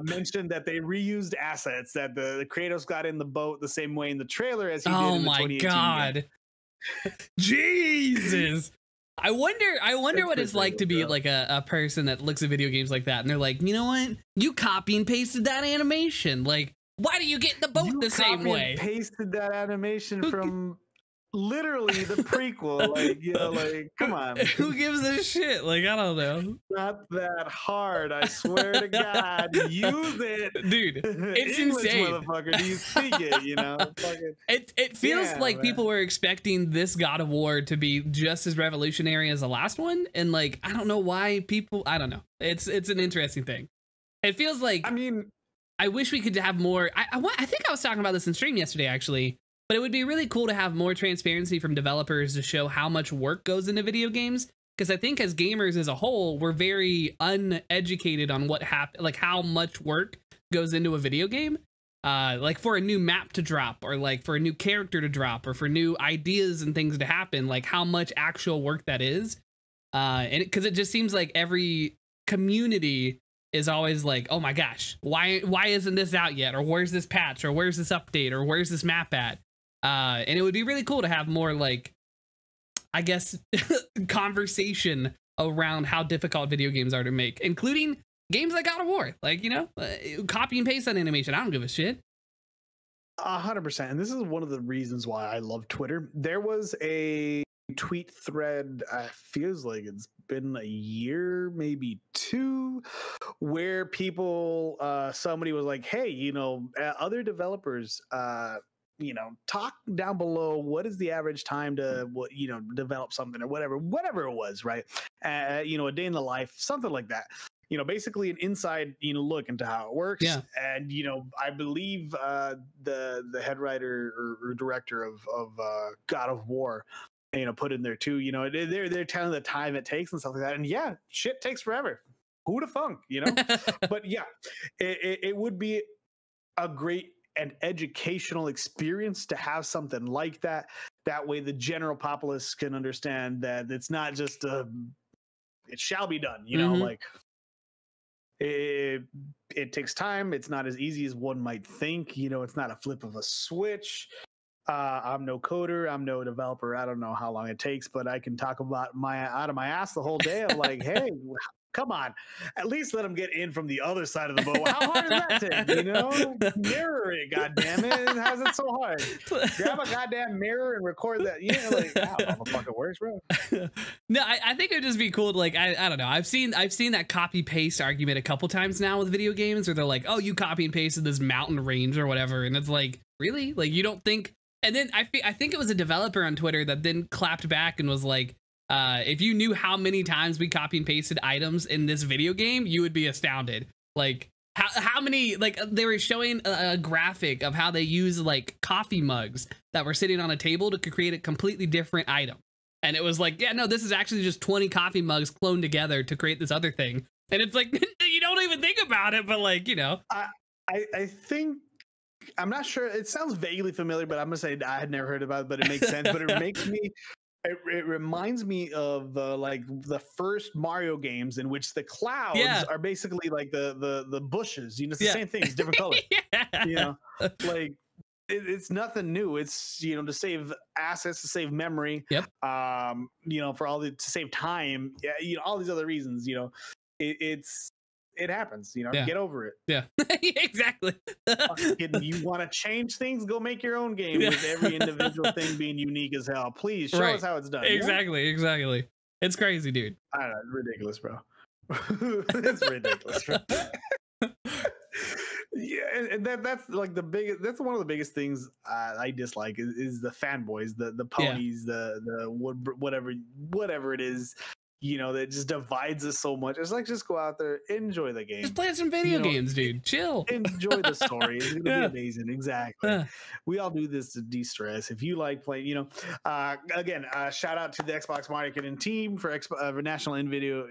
Mentioned that they reused assets that the Kratos got in the boat the same way in the trailer as he did in the 2018 game. Oh my God. Jesus. I wonder what it's like to be like a person that looks at video games like that and they're like, you know what? You copy and pasted that animation. Like, why do you get in the boat the same way? And pasted that animation from literally the prequel. Like, come on. Who gives a shit? Like, I don't know. Not that hard. I swear to God. Use it. Dude, it's English, insane. Motherfucker. Do you speak it, It feels like people were expecting this God of War to be just as revolutionary as the last one. And like, I don't know why people, I don't know. It's an interesting thing. It feels like, I mean, I wish we could have more. I think I was talking about this in stream yesterday, actually. But it would be really cool to have more transparency from developers to show how much work goes into video games. Because I think as gamers as a whole, we're very uneducated on what happened, like how much work goes into a video game. Like for a new map to drop, or like for a new character to drop, or for new ideas and things to happen, like how much actual work that is. And because it just seems like every community is always like, oh my gosh, why isn't this out yet? Or where's this patch? Or where's this update? Or where's this map at? And it would be really cool to have more, like, I guess, conversation around how difficult video games are to make, including games like God of War. Like, you know, copy and paste that animation. I don't give a shit. 100%. And this is one of the reasons why I love Twitter. There was a tweet thread, feels like it's been a year, maybe two, where people, somebody was like, hey, you know, other developers, you know, talk down below, what is the average time to, you know, develop something or whatever it was, right? You know, a day in the life, something like that. You know, basically an inside, you know, look into how it works. Yeah. And, you know, I believe the head writer or director of God of War, you know, put in there too. You know, they're telling the time it takes and stuff like that. And yeah, shit takes forever. Who the funk, you know? But yeah, it would be a great and educational experience to have something like that. That way the general populace can understand that it's not just it shall be done, you know, like it takes time. It's not as easy as one might think, you know, it's not a flip of a switch. I'm no coder, I'm no developer. I don't know how long it takes, but I can talk about out of my ass the whole day. I'm like, hey, come on, at least let them get in from the other side of the boat. How hard is that thing? You know, mirror it, goddammit. How's it so hard? Grab a goddamn mirror and record that. You know, like, I don't know how the fuck it works, bro. No, I think it'd just be cool to, like, I don't know. I've seen that copy paste argument a couple times now with video games, where they're like, oh, you copy and pasted this mountain range or whatever, and it's like, really? Like, you don't think? And then I think it was a developer on Twitter that then clapped back and was like, if you knew how many times we copy and pasted items in this video game, you would be astounded. Like how many, like they were showing a graphic of how they use like coffee mugs that were sitting on a table to create a completely different item. And it was like, yeah, no, this is actually just 20 coffee mugs cloned together to create this other thing. And it's like, you don't even think about it, but like, you know, I think, I'm not sure. It sounds vaguely familiar, but I'm gonna say I had never heard about it, but it makes sense. But it makes me, it reminds me of like the first Mario games in which the clouds are basically like the bushes. You know, it's the same thing, it's different color. You know, like it's nothing new. It's, you know, to save assets, to save memory. Yep. You know, to save time. Yeah. You know, all these other reasons. You know, it happens, you know, get over it. Yeah, exactly. You want to change things? Go make your own game with every individual thing being unique as hell. Please show us how it's done. Exactly, exactly. It's crazy, dude. I don't know, it's ridiculous, bro. It's ridiculous, bro. Yeah, and that's like the biggest. That's one of the biggest things I dislike is the fanboys, the ponies, the whatever it is. You know, that just divides us so much. It's like, just go out there, enjoy the game. Just play some video games, dude. Chill. Enjoy the story. It's gonna be amazing. Exactly. We all do this to de-stress. If you like playing, you know, again, shout out to the Xbox marketing team for National Video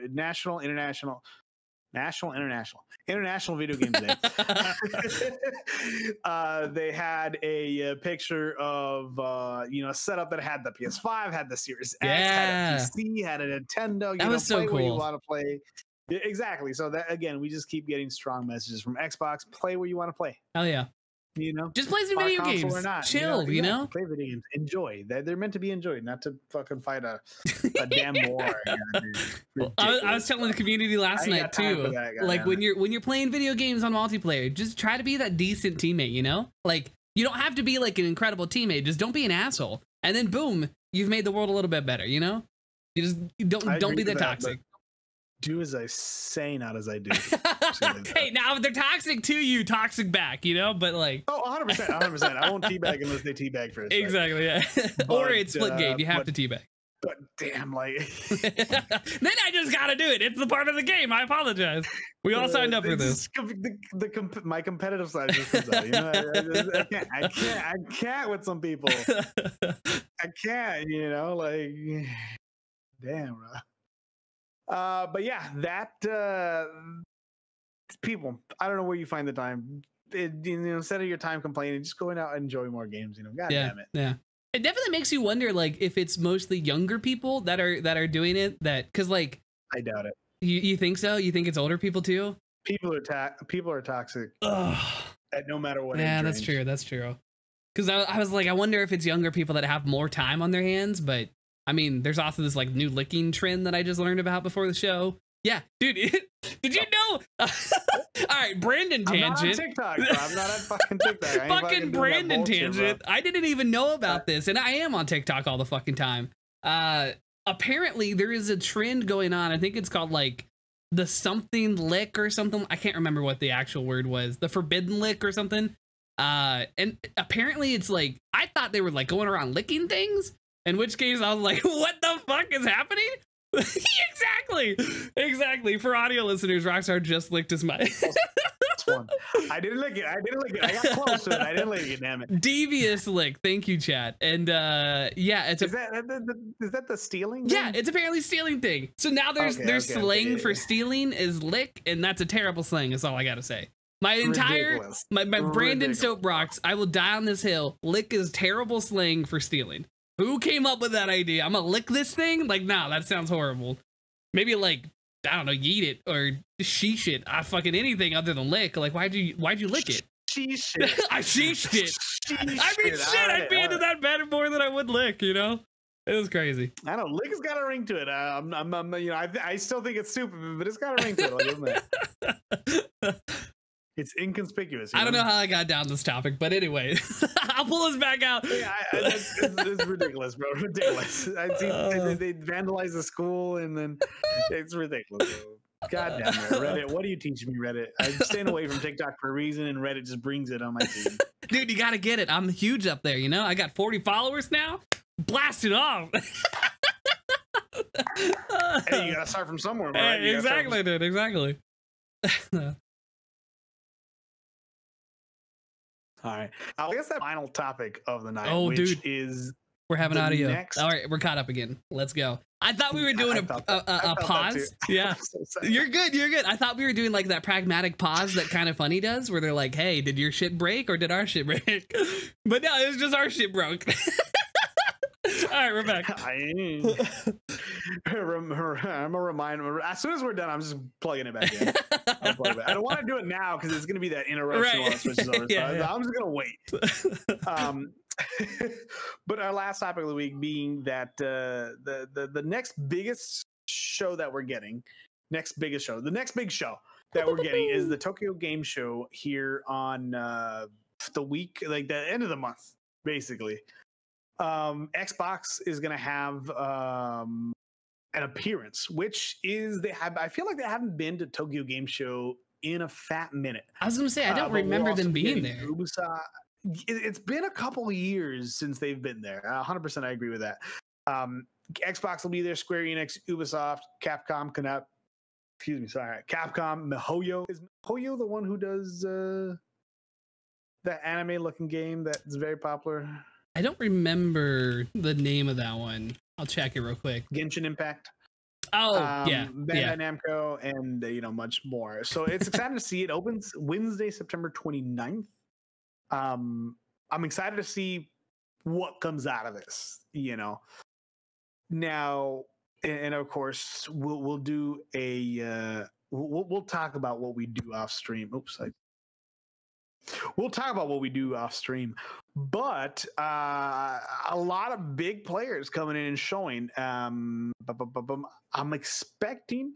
Game Day. They had a picture of you know, a setup that had the PS5, had the Series X, had a PC, had a Nintendo. That was so cool. Where you want to play. Exactly. So that, again, we just keep getting strong messages from Xbox. Play where you want to play. Hell yeah. You know, just play some video games. Or not. Chill, you know? Play video games. Enjoy. They're meant to be enjoyed, not to fucking fight a damn war. Well, I was telling the community last night too. Like when you're playing video games on multiplayer, just try to be that decent teammate. You know, like you don't have to be like an incredible teammate. Just don't be an asshole, and then boom, you've made the world a little bit better. You know, you just don't be that toxic. Do as I say, not as I do. Hey, now if they're toxic to you, toxic back, you know, but like, oh, 100%. I won't teabag unless they teabag first. Exactly. Right? Yeah. Or it's split game. You have to teabag. But damn, like Then I just gotta do it. It's the part of the game. I apologize. We all signed up for this. My competitive side just comes out. You know, I can't with some people. I can't. You know, like damn, bro. But yeah, that people. I don't know where you find the time. Instead of your time complaining, just going out and enjoy more games. You know, God damn it. Yeah. It definitely makes you wonder, like, if it's mostly younger people that are doing it. That because, like, I doubt it. You think so? You think it's older people too? People are toxic. Ugh. At no matter what. Yeah, that's true. That's true. Because I was like, I wonder if it's younger people that have more time on their hands. But I mean, there's also this like new licking trend that I just learned about before the show. Yeah, dude. Did you know? All right, Brandon tangent. I'm not on TikTok, bro. I'm not on fucking TikTok. Fucking Brandon tangent. Bro. I didn't even know about this, and I am on TikTok all the fucking time. Apparently, there is a trend going on. I think it's called like the something lick or something. I can't remember what the actual word was. The forbidden lick or something. And apparently, it's like I thought they were like going around licking things. In which case, I was like, what the fuck is happening? Exactly. For audio listeners, Rockstar just licked his mic. I didn't lick it. I got close to it. I didn't lick it. Damn it. Devious lick. Thank you, chat. And yeah, it's is that the stealing? Yeah, it's apparently stealing thing. So now there's slang for stealing is lick, and that's a terrible slang. Is all I gotta say. My entire my Brandon soapbox. I will die on this hill. Lick is terrible slang for stealing. Who came up with that idea? I'm gonna lick this thing? Like, nah, that sounds horrible. Maybe like, I don't know, yeet it or sheesh it. I fucking anything other than lick. Like, why'd you lick it? Sheesh it. I sheeshed it. I mean, shit, I'd be into that better more than I would lick, you know? It was crazy. I don't know. Lick has got a ring to it. I still think it's stupid, but it's got a ring to it. Like, isn't it? It's inconspicuous. I don't know how I got down this topic, but anyway, I'll pull us back out. Yeah, it's ridiculous, bro. Ridiculous. I see they vandalize the school, and then it's ridiculous, bro. God damn it, Reddit. What are you teaching me, Reddit? I'm staying away from TikTok for a reason, and Reddit just brings it on my feed. Dude, you gotta get it. I'm huge up there, you know? I got 40 followers now. Blast it off. Hey, you gotta start from somewhere, right? Hey, exactly, dude. Exactly. All right. I guess that final topic of the night, is we're having audio. All right, we're caught up again. Let's go. I thought we were doing a pause. Yeah, so you're good. You're good. I thought we were doing like that pragmatic pause that Kind of Funny does, where they're like, "Hey, did your shit break or did our shit break?" But no, it's just our shit broke. All right, we're back. I'm a reminder. As soon as we're done, I'm just plugging it back in. I don't want to do it now because it's going to be that interruption while it switches over. I'm just going to wait. But our last topic of the week being that the next biggest show that we're getting, the next big show that we're getting is the Tokyo Game Show here on the week, like the end of the month, basically. Xbox is going to have an appearance, which is I feel like they haven't been to Tokyo Game Show in a fat minute. I was going to say, I don't remember them being there. Ubisoft, it's been a couple of years since they've been there. 100% I agree with that. Xbox will be there, Square Enix, Ubisoft, Capcom, Capcom, MiHoYo. Is MiHoYo the one who does that anime looking game that's very popular? I don't remember the name of that one. I'll check it real quick. Genshin Impact. Oh, yeah. Bandai Namco and, much more. So it's exciting to see. It opens Wednesday, September 29th. I'm excited to see what comes out of this, Now, and of course, we'll do we'll talk about what we do off stream. We'll talk about what we do off stream, but a lot of big players coming in and showing. I'm expecting.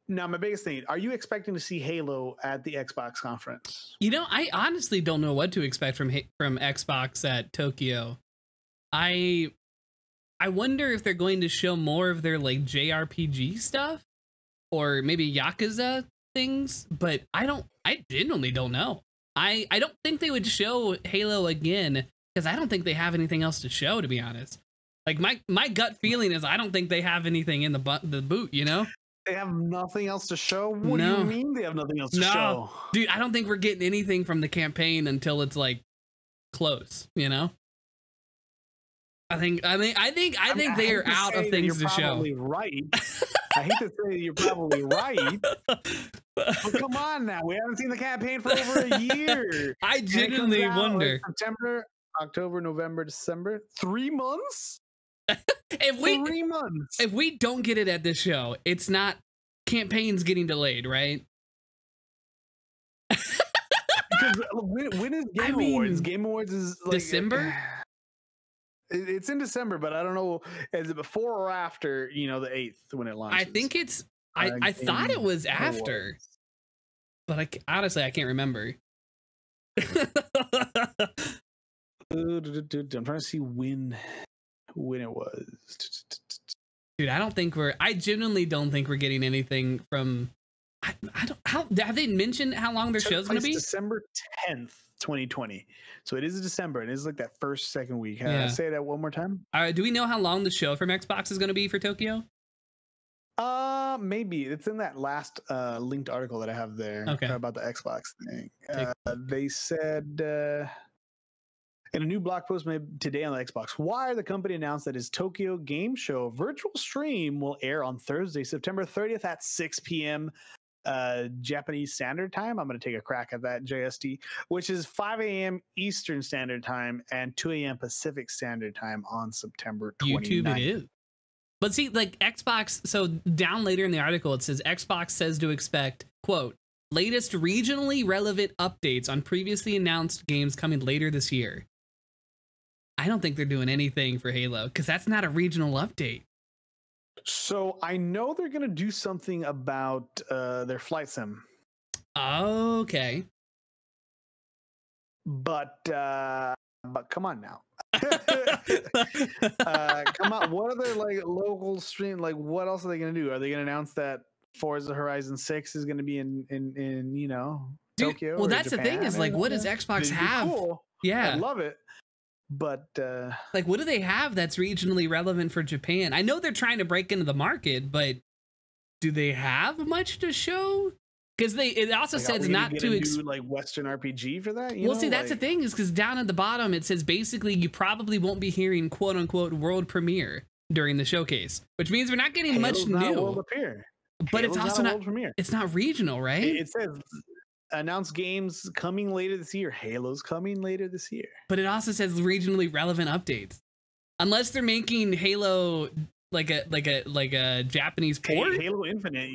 Now, my biggest thing: are you expecting to see Halo at the Xbox conference? I honestly don't know what to expect from Xbox at Tokyo. I wonder if they're going to show more of their like JRPG stuff, or maybe Yakuza things, but I genuinely don't know. I don't think they would show Halo again because I don't think they have anything else to show, to be honest. Like my gut feeling is I don't think they have anything in the boot, you know? They have nothing else to show? What do you mean they have nothing else to show? Dude, I don't think we're getting anything from the campaign until it's like close, you know? I think they are out of things to show. Right. I hate to say you're probably right. But come on now. We haven't seen the campaign for over a year. I genuinely wonder. September, October, November, December. 3 months? 3 months. If we don't get it at this show, it's not campaign's getting delayed, right? Because when is Game Awards? Game Awards is like December? It's in December, but I don't know. Is it before or after, the 8th when it launches? I think it's I thought it was after. But honestly, I can't remember. I'm trying to see when it was. Dude, I genuinely don't think we're getting anything from. I don't. Have they mentioned how long their show's going to be? December 10th, 2020. So it is December. It is like that second week. Say that one more time. Do we know how long the show from Xbox is going to be for Tokyo? Maybe it's in that last linked article that I have there about the Xbox thing. They said in a new blog post made today on the Xbox Wire, the company announced that its Tokyo Game Show virtual stream will air on Thursday, September 30th at 6 p.m. Japanese Standard Time. I'm going to take a crack at that, JST, which is 5 a.m. Eastern Standard Time and 2 a.m. Pacific Standard Time on September 29th. YouTube it is. But see, like Xbox, so down later in the article, it says Xbox says to expect, quote, latest regionally relevant updates on previously announced games coming later this year. I don't think they're doing anything for Halo because that's not a regional update. So I know they're going to do something about their flight sim. Okay. But come on now. Come on. What are their like local stream? Like, what else are they going to do? Are they going to announce that Forza Horizon 6 is going to be in Tokyo? Well, that's Japan? The thing is like, what does Xbox have? Cool. Yeah, I love it. But like, what do they have that's regionally relevant for Japan? I know they're trying to break into the market, but do they have much to show? Because it also says not to do like Western RPG for that. Well, see, that's the thing is because down at the bottom it says basically you probably won't be hearing "quote unquote" world premiere during the showcase, which means we're not getting much new. World premiere. But it's also not premiere. It's not regional, right? It says announced games coming later this year. Halo's coming later this year. But it also says regionally relevant updates, unless they're making Halo like a Japanese port. Halo Infinite,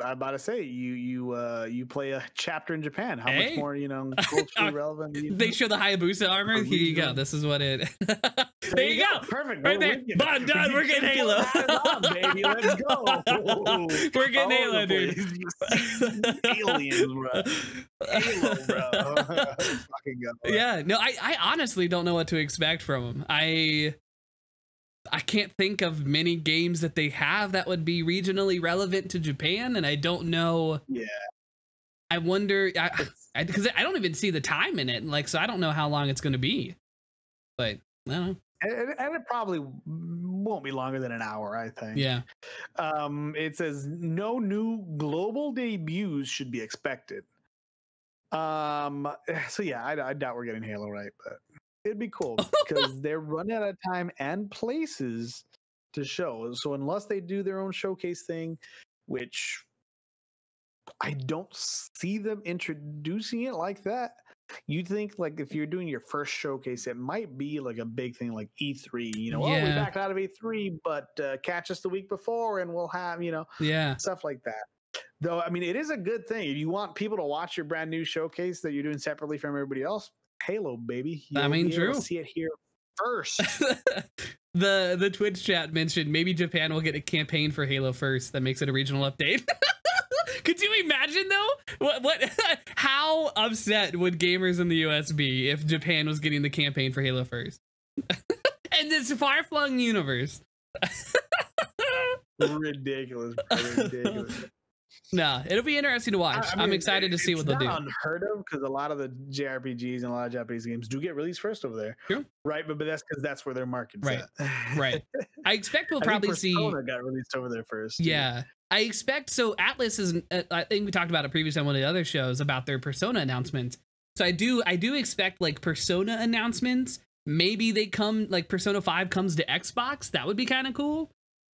I'm about to say you play a chapter in Japan. How much more culturally relevant? They show the Hayabusa armor. Here you go. This is what it. There you go. Perfect. Right there. Bon done. We're getting Halo. On, baby. Let's go. We're getting Halo, dude. Aliens, bro. Halo, bro. Fucking go. Yeah. No, I honestly don't know what to expect from them. I can't think of many games that they have that would be regionally relevant to Japan, and I don't know. Yeah. I wonder, because I don't even see the time in it, so I don't know how long it's going to be. But I don't know. And it probably won't be longer than an hour, I think. Yeah. It says no new global debuts should be expected. So yeah, I doubt we're getting Halo right, but it'd be cool because they're running out of time and places to show. So unless they do their own showcase thing, which I don't see them introducing it like that. You'd think like if you're doing your first showcase, it might be like a big thing like E3, we backed out of E3, but catch us the week before and we'll have, stuff like that. Though, I mean, it is a good thing. If you want people to watch your brand new showcase that you're doing separately from everybody else, Halo, baby. True. See it here first. The Twitch chat mentioned maybe Japan will get a campaign for Halo first that makes it a regional update. Could you imagine though? What? How upset would gamers in the US be if Japan was getting the campaign for Halo first? And this far-flung universe. Ridiculous. No, it'll be interesting to watch. I mean, I'm excited to see what they'll do. It's not unheard of because a lot of the JRPGs and a lot of Japanese games do get released first over there. True. Right, but that's because that's where their market's Right. at. Right. I expect we'll probably see. Persona got released over there first. Yeah. I expect so. Atlas is. I think we talked about it previously on one of the other shows about their Persona announcements. So I do expect like Persona announcements. Maybe they come like Persona 5 comes to Xbox. That would be kind of cool.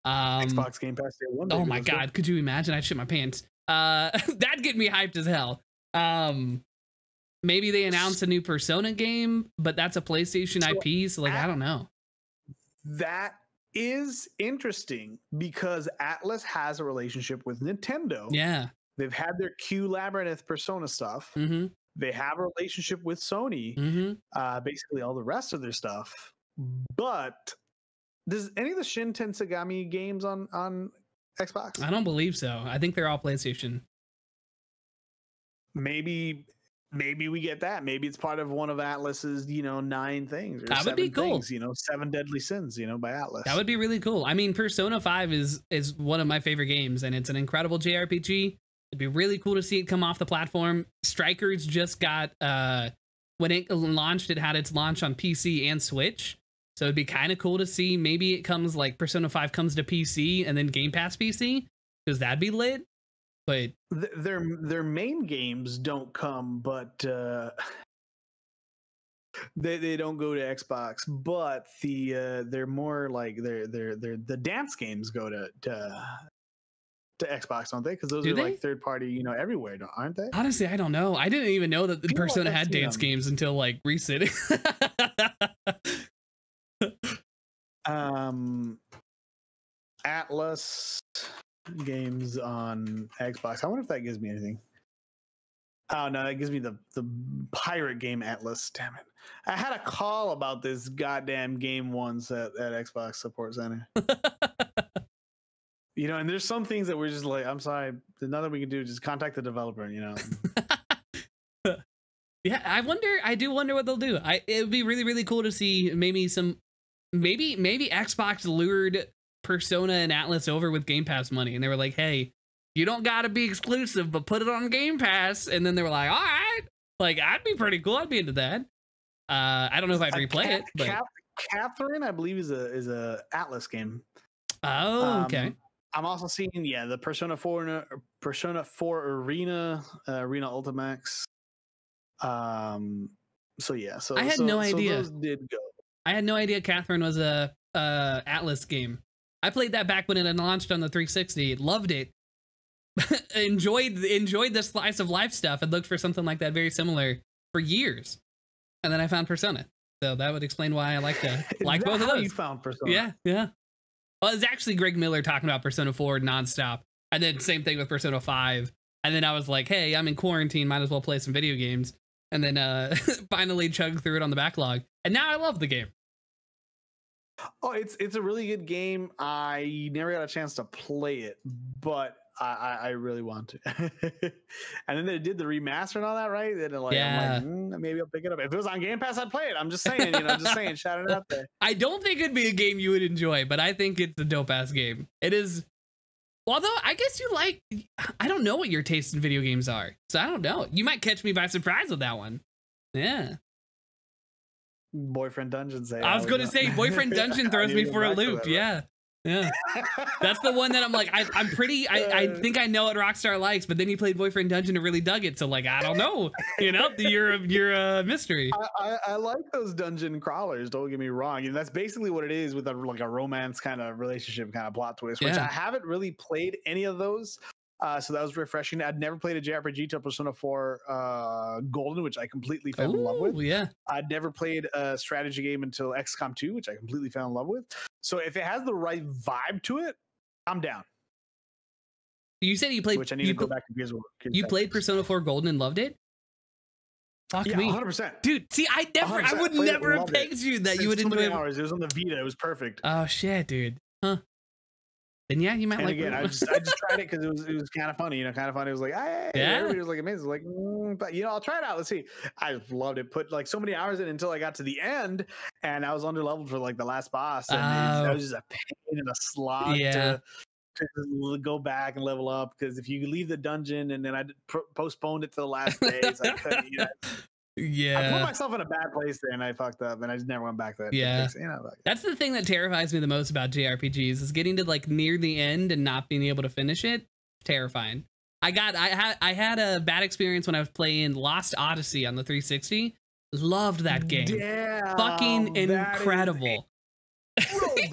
Xbox Game Pass Day 1. Oh my god, could you imagine? I'd shit my pants. That'd get me hyped as hell. Maybe they announce a new Persona game, but that's a PlayStation IP, so like I don't know. That is interesting because Atlas has a relationship with Nintendo. Yeah. They've had their Q Labyrinth Persona stuff. Mm-hmm. They have a relationship with Sony. Mm-hmm. Basically all the rest of their stuff. But does any of the Shin Tensugami games on Xbox? I don't believe so. I think they're all PlayStation. Maybe we get that. Maybe it's part of one of Atlas's, 9 things. Or that would be cool. Things, 7 Deadly Sins, by Atlas. That would be really cool. I mean, Persona 5 is one of my favorite games, and it's an incredible JRPG. It'd be really cool to see it come off the platform. Strikers just got when it launched, it had its launch on PC and Switch. So it'd be kind of cool to see maybe it comes like Persona 5 comes to PC and then Game Pass PC, because that'd be lit. But their main games don't come, but they don't go to Xbox. But they're more like the dance games go to Xbox, don't they? Because those are like third party, everywhere, aren't they? Honestly, I don't know. I didn't even know that the Persona had dance games until like recent. Atlas games on Xbox. I wonder if that gives me anything. Oh no, that gives me the pirate game Atlas. Damn it! I had a call about this goddamn game once at Xbox Support Center. And there's some things that we're just like, I'm sorry, there's nothing we can do. Just contact the developer. Yeah, I do wonder what they'll do. It would be really, really cool to see maybe Xbox lured Persona and Atlas over with Game Pass money, and they were like, hey, you don't gotta be exclusive, but put it on Game Pass. And then they were like, all right, like I'd be pretty cool. I'd be into that. I don't know if I'd replay it, but Catherine, I believe, is a Atlas game. Oh, okay. I'm also seeing the Persona 4 Arena Ultimax. So I had no idea. Those did go. I had no idea Catherine was a Atlas game. I played that back when it had launched on the 360. Loved it. enjoyed the slice of life stuff and looked for something like that very similar for years. And then I found Persona. So that would explain why I like both of those. You found Persona. Yeah. Well, it's actually Greg Miller talking about Persona 4 nonstop. And then same thing with Persona 5. And then I was like, hey, I'm in quarantine, might as well play some video games. And then finally chugged through it on the backlog. And now I love the game. Oh, it's a really good game. I never got a chance to play it, but I really want to. And then they did the remaster and all that, right? And I'm like, maybe I'll pick it up. If it was on Game Pass, I'd play it. I'm just saying, shouting it out there. I don't think it'd be a game you would enjoy, but I think it's a dope ass game. It is. Although I guess I don't know what your taste in video games are, so I don't know. You might catch me by surprise with that one. Yeah. Boyfriend Dungeon. I was going to say Boyfriend Dungeon throws me for a loop. Yeah. That's the one that I'm like, I think I know what Rockstar likes, but then he played Boyfriend Dungeon and really dug it. So like, I don't know, you're a mystery. I like those dungeon crawlers. Don't get me wrong. That's basically what it is with a romance kind of relationship kind of plot twist, which I haven't really played any of those. So that was refreshing. I'd never played a JRPG till Persona 4 Golden, which I completely fell in love with. Yeah. I'd never played a strategy game until XCOM 2, which I completely fell in love with. So if it has the right vibe to it, I'm down. You said you played. Which I need to go back to Gears of War. You played Persona 4 Golden and loved it? Fuck me. 100%. Dude, see, I would never have pegged you that you would enjoy it. It was on the Vita. It was perfect. Oh, shit, dude. Huh. Then yeah, you might like. Again, I just tried it because it was kind of funny, kind of funny. It was like, hey, everybody was like amazing. Like, but I'll try it out. Let's see. I loved it. Put like so many hours in until I got to the end, and I was underleveled for like the last boss, and that was just a pain and a slog to go back and level up, because if you leave the dungeon and then I postponed it to the last day, so I couldn't. You know, I put myself in a bad place there and I fucked up and I just never went back to fix it. You know, that's the thing that terrifies me the most about JRPGs is getting to like near the end and not being able to finish it. Terrifying. I had a bad experience when I was playing Lost Odyssey on the 360. Loved that game. Yeah, fucking incredible.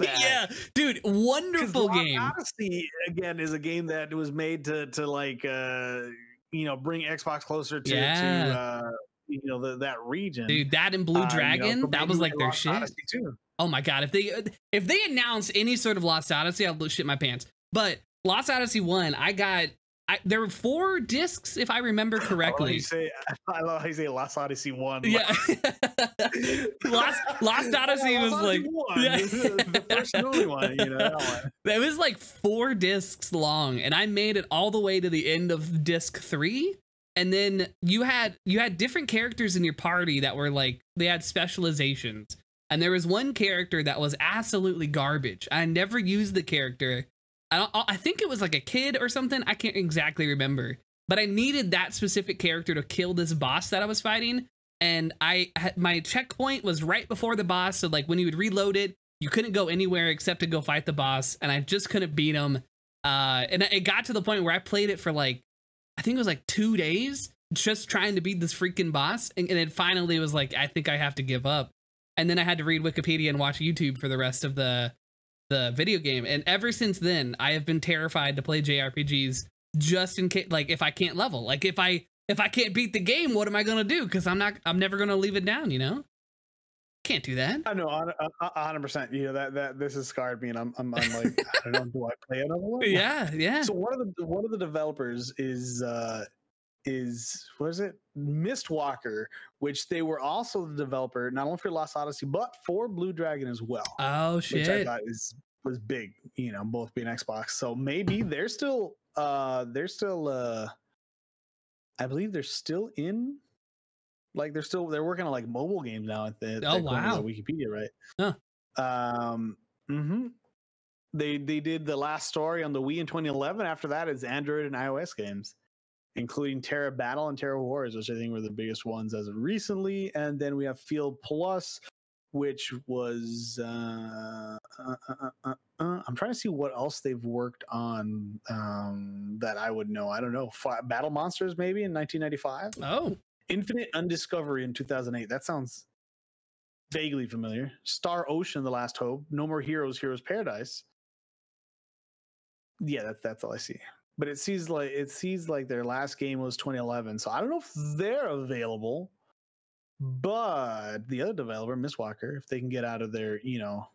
Yeah, dude, wonderful game. Odyssey again is a game that was made to like you know, bring Xbox closer to you know, that region. Dude, that and Blue Dragon, you know, so that was like their Lost shit. Odyssey too. Oh my god, if they announce any sort of Lost Odyssey, I'll shit my pants. But Lost Odyssey 1, there were 4 discs, if I remember correctly. I love how you say Lost Odyssey 1. Yeah. Lost Odyssey was like the first movie one, you know, that one. It was like 4 discs long, and I made it all the way to the end of disc 3. And then you had different characters in your party that were like, they had specializations. And there was one character that was absolutely garbage. I never used the character. I think it was like a kid or something. I can't exactly remember, but I needed that specific character to kill this boss that I was fighting. And my checkpoint was right before the boss. So like when you would reload it, you couldn't go anywhere except to go fight the boss. And I just couldn't beat him. And it got to the point where I played it for like, I think it was like 2 days just trying to beat this freaking boss. And it finally was like, I think I have to give up. And then I had to read Wikipedia and watch YouTube for the rest of the video game. And ever since then, I have been terrified to play JRPGs just in case, like if I can't level, like if I can't beat the game, what am I going to do? Cause I'm never going to leave it down, you know? Can't do that. I know 100%. You know, that this has scarred me, and I'm like, I don't know, do I play another one? Yeah. So one of the developers is what is it? Mistwalker, which they were also the developer not only for Lost Odyssey but for Blue Dragon as well. Oh shit! Which I thought was big. You know, both being Xbox. So maybe they're still I believe they're still in. Like they're working on like mobile games now at the wow. Wikipedia, right? Huh. They did the last story on the Wii in 2011. After that, it's Android and iOS games, including Terra Battle and Terra Wars, which I think were the biggest ones as of recently. And then we have Field Plus, which was I'm trying to see what else they've worked on that I would know. I don't know. Battle Monsters maybe in 1995. Oh. Infinite Undiscovery in 2008. That sounds vaguely familiar. Star Ocean: The Last Hope. No More Heroes: Heroes Paradise. Yeah, that's all I see. But it seems like their last game was 2011. So I don't know if they're available. But the other developer, Mistwalker, if they can get out of their, you know,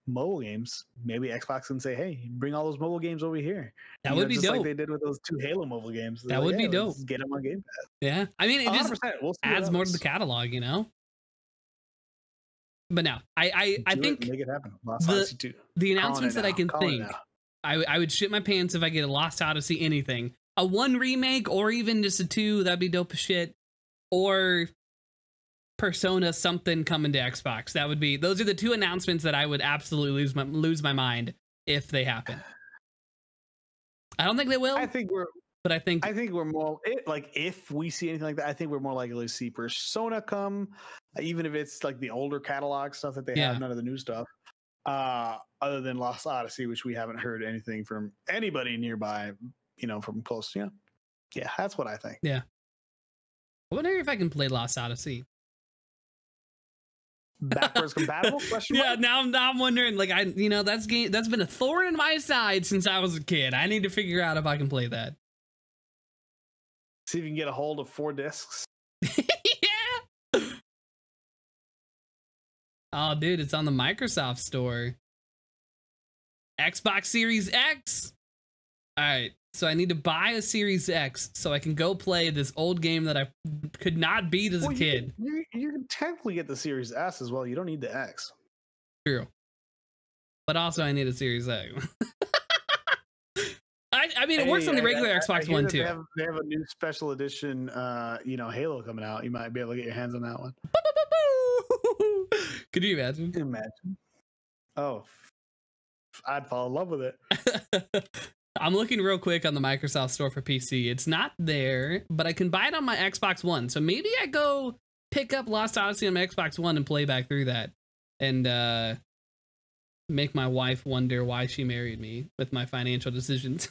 mobile games, maybe Xbox can say, hey, bring all those mobile games over here. That would be dope. Like they did with those 2 Halo mobile games. That would be dope. Get them on Game Pass. Yeah. I mean, it just adds more to the catalog, you know? But no, I think make it happen. The announcements that I can think, I would shit my pants if I get a Lost Odyssey anything. A 1 remake or even just a 2, that'd be dope as shit. Or Persona something coming to Xbox. Those are the 2 announcements that I would absolutely lose my mind if they happen. I don't think they will. I think we're more like, if we see anything like that, I think we're more likely to see Persona come, even if it's like the older catalog stuff that they have, none of the new stuff. Other than Lost Odyssey, which we haven't heard anything from anybody nearby, you know, from close. Yeah, that's what I think. Yeah. I wonder if I can play Lost Odyssey. Backwards compatible? Yeah, now I'm wondering, like, that's been a thorn in my side since I was a kid. I need to figure out if I can play that. See if you can get a hold of 4 discs. Yeah. Oh, dude, it's on the Microsoft Store. Xbox Series X. All right, so I need to buy a Series X so I can go play this old game that I could not beat as a kid. You can technically get the Series S as well. You don't need the X. True. But also I need a Series X. I mean, it works on the regular Xbox One too. They have a new special edition, Halo coming out. You might be able to get your hands on that one. Could you imagine? Oh, I'd fall in love with it. I'm looking real quick on the Microsoft Store for PC. It's not there, but I can buy it on my Xbox One. So maybe I go pick up Lost Odyssey on my Xbox One and play back through that, and make my wife wonder why she married me with my financial decisions.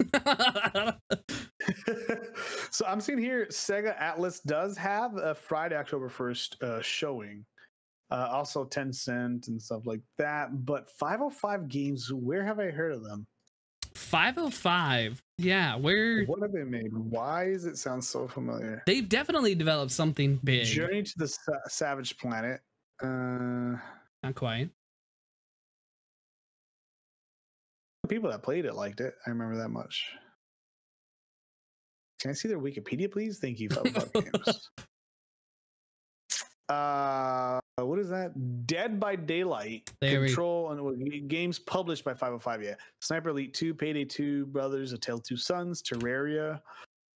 So I'm seeing here Sega Atlas does have a Friday, October 1st showing. Also Tencent and stuff like that. But 505 Games, where have I heard of them? 505. Yeah, where? What have they made? Why does it sound so familiar? They've definitely developed something big. Journey to the Savage Planet. Not quite. People that played it liked it. I remember that much. Can I see their Wikipedia, please? Thank you. 505 Games. What is that? Dead by Daylight. Control and games published by 505. Yeah, Sniper Elite 2, Payday 2, Brothers, A Tale of Two Sons, Terraria,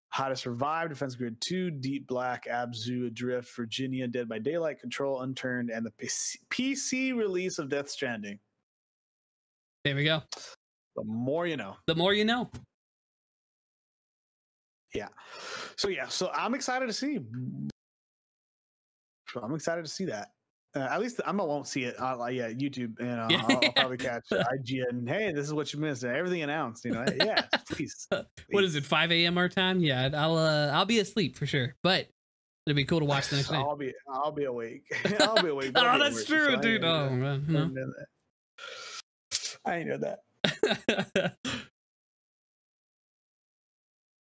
How to Survive, Defense Grid 2, Deep Black, Abzu, Adrift, Virginia, Dead by Daylight, Control, Unturned, and the PC release of Death Stranding. There we go. The more you know. The more you know. Yeah. So I'm excited to see. I'm excited to see that. At least I won't see it. YouTube, and I'll probably catch IGN. Hey, this is what you missed. Everything announced. Yeah, please. What is it? 5 a.m. our time? Yeah, I'll be asleep for sure, but it'd be cool to watch the next day. I'll be awake. I'll be awake. Oh, that's true, dude. Oh man, no. I ain't know that.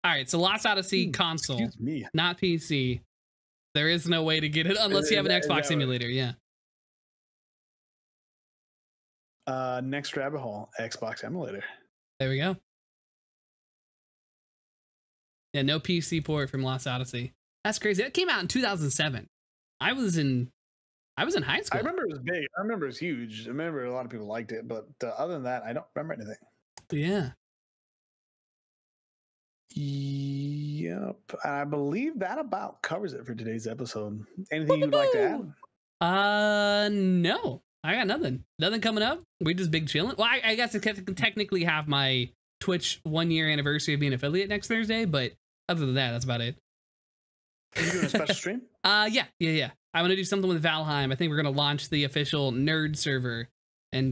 All right, so Lost Odyssey console, not PC. There is no way to get it unless you have an Xbox emulator. Yeah. Next rabbit hole, Xbox emulator. There we go. Yeah, no PC port from Lost Odyssey. That's crazy. That came out in 2007. I was in high school. I remember it was big. I remember it was huge. I remember a lot of people liked it, but other than that, I don't remember anything. Yeah. Yep. I believe that about covers it for today's episode. Anything you'd like to add? No. I got nothing. Nothing coming up. We just big chilling. Well, I guess I can technically have my Twitch 1 year anniversary of being an affiliate next Thursday, but other than that, that's about it. Are you doing a special stream? Yeah. I want to do something with Valheim. I think we're going to launch the official nerd server and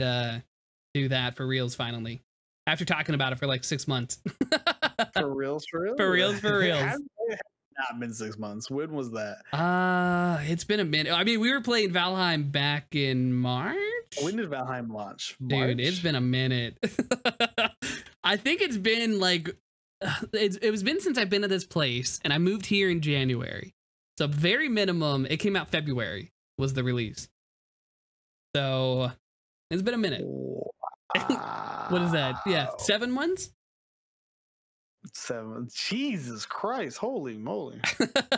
do that for reals finally. After talking about it for like 6 months. For reals? For reals. It not been 6 months. When was that? It's been a minute. I mean, we were playing Valheim back in March. When did Valheim launch? March? Dude, it's been a minute. I think it's been like it was been since I've been to this place, and I moved here in January. So very minimum, it came out February was the release. So it's been a minute. What is that? Yeah, 7 months. 7. Jesus Christ! Holy moly!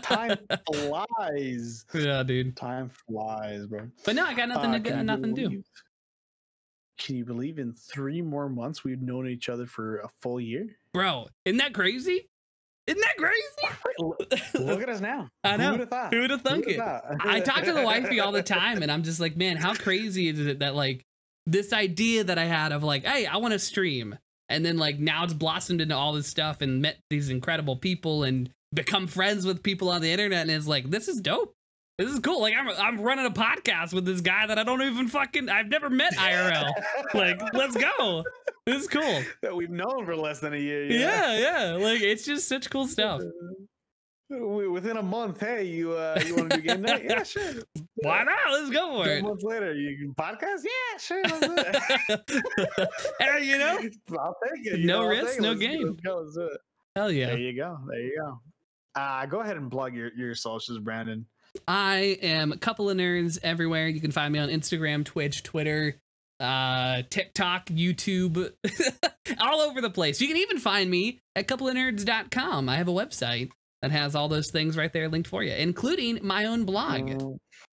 Time flies. Yeah, dude. Time flies, bro. But no, I got nothing to do. Can you believe in 3 more months we've known each other for a full year? Bro, isn't that crazy? Isn't that crazy? Look at us now. I know. Who would have thought? Who would have thunk it? I talk to the wifey all the time, and I'm just like, man, how crazy is it that like this idea that I had of like, hey, I want to stream. And then like now it's blossomed into all this stuff and met these incredible people and become friends with people on the internet. And it's like, this is dope. This is cool. Like I'm running a podcast with this guy that I don't even I've never met IRL. Like, let's go. This is cool. That we've known for less than a year. Yeah. Like it's just such cool stuff. Within a month, hey, you want to do game night? Yeah, sure. Why not? Let's go for it. 2 months later, you can podcast? Yeah, sure. Let's do it. Hey, you know, I'll take it. No risk, no gain. Let's do it. Hell yeah. There you go. Go ahead and plug your socials, Brandon. I am a couple of nerds everywhere. You can find me on Instagram, Twitch, Twitter, TikTok, YouTube, all over the place. You can even find me at coupleofnerds.com. I have a website that has all those things right there linked for you, including my own blog.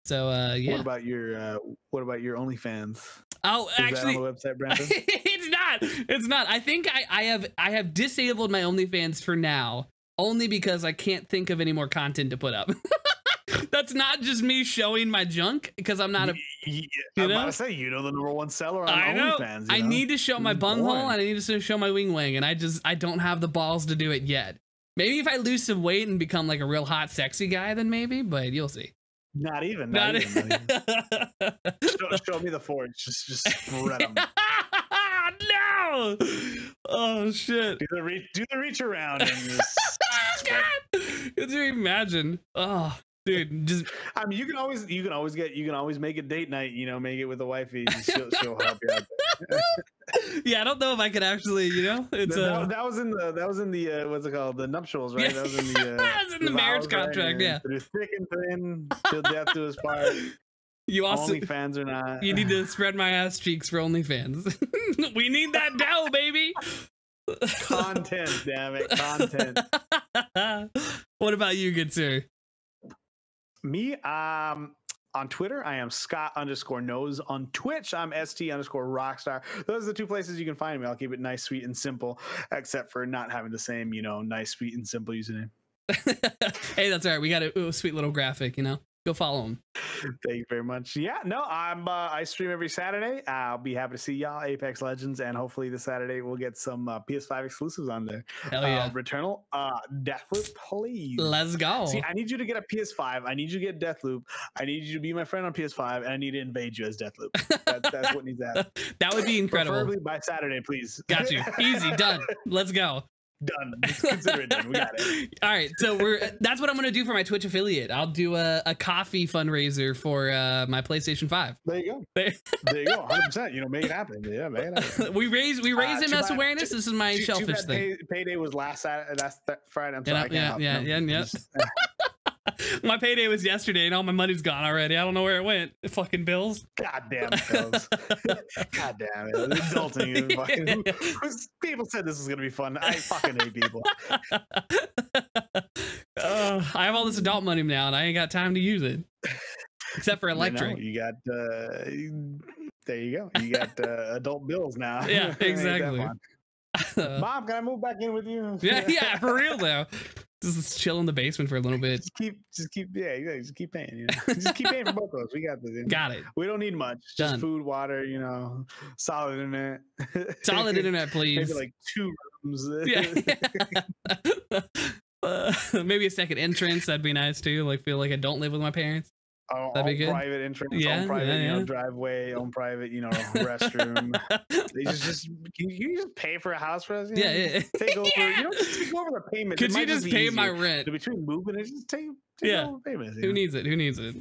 So yeah. What about your OnlyFans? Oh, actually, on the website, Brandon? It's not. I think I have disabled my OnlyFans for now, only because I can't think of any more content to put up. That's not just me showing my junk, because I'm not I'm You about know? to say, the number one seller on I know. OnlyFans. I need to show my bunghole Born. and I need to show my wing wang, and I don't have the balls to do it yet. Maybe if I lose some weight and become like a real hot, sexy guy, then maybe. But you'll see. Not even. Not Not even. Show me the forge. Just spread them. No. Oh shit. Do the reach around and just. God. Could you imagine? Oh, dude, just. I mean, you can always make a date night. Make it with a wifey. She'll help you out there. Yeah, I don't know if I could actually. It's that was in the what's it called? The nuptials, right? Yeah. That was in the That was in the marriage vows, right? contract. Yeah. Through thick and thin, till death do us part. You also OnlyFans or not. you need to spread my ass cheeks for OnlyFans. We need that dough, baby. Content, damn it, content. What about you, good sir? Me, on Twitter, I am Scott_knows. On Twitch, I'm ST_rockstar. Those are the two places you can find me. I'll keep it nice, sweet, and simple, except for not having the same, nice, sweet, and simple username. Hey, that's all right. We got a sweet little graphic, Go follow him. Thank you very much. Yeah, no, I stream every Saturday. I'll be happy to see y'all, Apex Legends, and hopefully this Saturday we'll get some PS5 exclusives on there. Hell yeah. Returnal, Deathloop, please. Let's go. See, I need you to get a PS5. I need you to get Deathloop. I need you to be my friend on PS5, and I need to invade you as Deathloop. That's what needs to happen. That would be incredible. Preferably by Saturday, please. Got you. Easy, done. Let's go. Done. Consider it done. We got it. All right, so that's what I'm gonna do for my Twitch affiliate. I'll do a coffee fundraiser for my PlayStation 5. There you go. There you go. 100%. Make it happen. Yeah, make it happen. we raise MS awareness. This is my shellfish thing. Payday was last Friday. I'm sorry. Yeah. My payday was yesterday, and all my money's gone already. I don't know where it went. The fucking bills. God damn it, bills. God damn it. Adulting. People said this was gonna be fun. I fucking hate people. I have all this adult money now, and I ain't got time to use it, except for electric. You got. There you go. You got adult bills now. Yeah, exactly. Mom, can I move back in with you? Yeah, for real though. Just chill in the basement for a little bit. Just keep paying. Just keep paying for both of us. We got this. Got it. We don't need much. Done. Just food, water. Solid internet. Solid internet, please. Maybe like 2 rooms. Yeah. Maybe a second entrance. That'd be nice too. Like feel like I don't live with my parents. That'd be good. Private entrance, own private, driveway, own private, restroom. They just can you just pay for a house for us? Yeah. Take over. Just take over the payment. Could you just pay my rent between moving and just take over payments? Who needs it? Who needs it?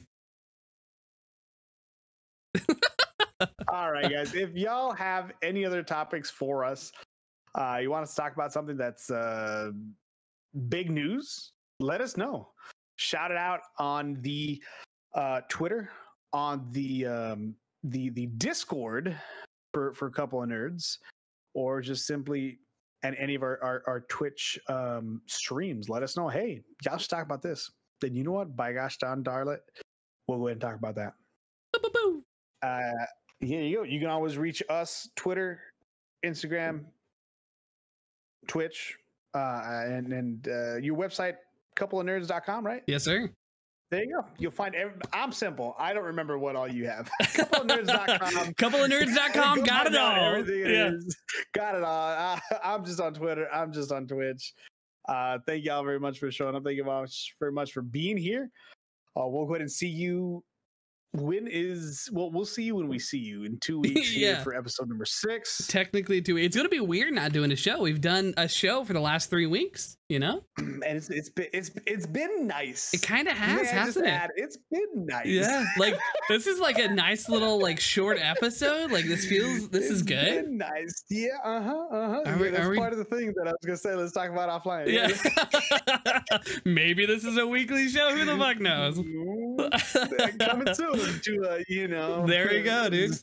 All right, guys. If y'all have any other topics for us, you want us to talk about something that's big news, let us know. Shout it out on the Twitter, on the Discord for a couple of nerds, or just simply and any of our Twitch streams. Let us know. Hey, y'all should talk about this. Then you know what? By gosh darn darlet, we'll go ahead and talk about that. Here you go. You can always reach us: Twitter, Instagram, Twitch, and your website, coupleofnerds.com, right? Yes, sir. There you go. You'll find I'm simple. I don't remember what all you have. Coupleofnerds.com. Coupleofnerds.com. Got it all. Everything it is. Got it all. I'm just on Twitter. I'm just on Twitch. Thank y'all very much for showing up. Thank you very much for being here. We'll go ahead and see you. We'll see you when we see you in 2 weeks here for episode number 6. Technically 2 weeks. It's gonna be weird not doing a show. We've done a show for the last 3 weeks, and it's been nice. It kind of has, hasn't it? It's been nice. Yeah, like this is like a nice little short episode. Like this is good. Been nice. Yeah. That's part of the thing that I was gonna say. Let's talk about offline. Yeah. Maybe this is a weekly show. Who the fuck knows? Coming soon to There you go, dude.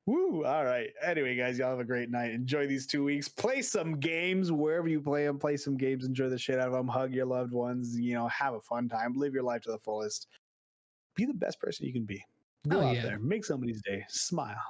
Woo! All right. Anyway, guys, y'all have a great night. Enjoy these 2 weeks. Play some games wherever you play them. Play some games. Enjoy the shit out of them. Hug your loved ones. Have a fun time. Live your life to the fullest. Be the best person you can be. Go out there. Make somebody's day. Smile.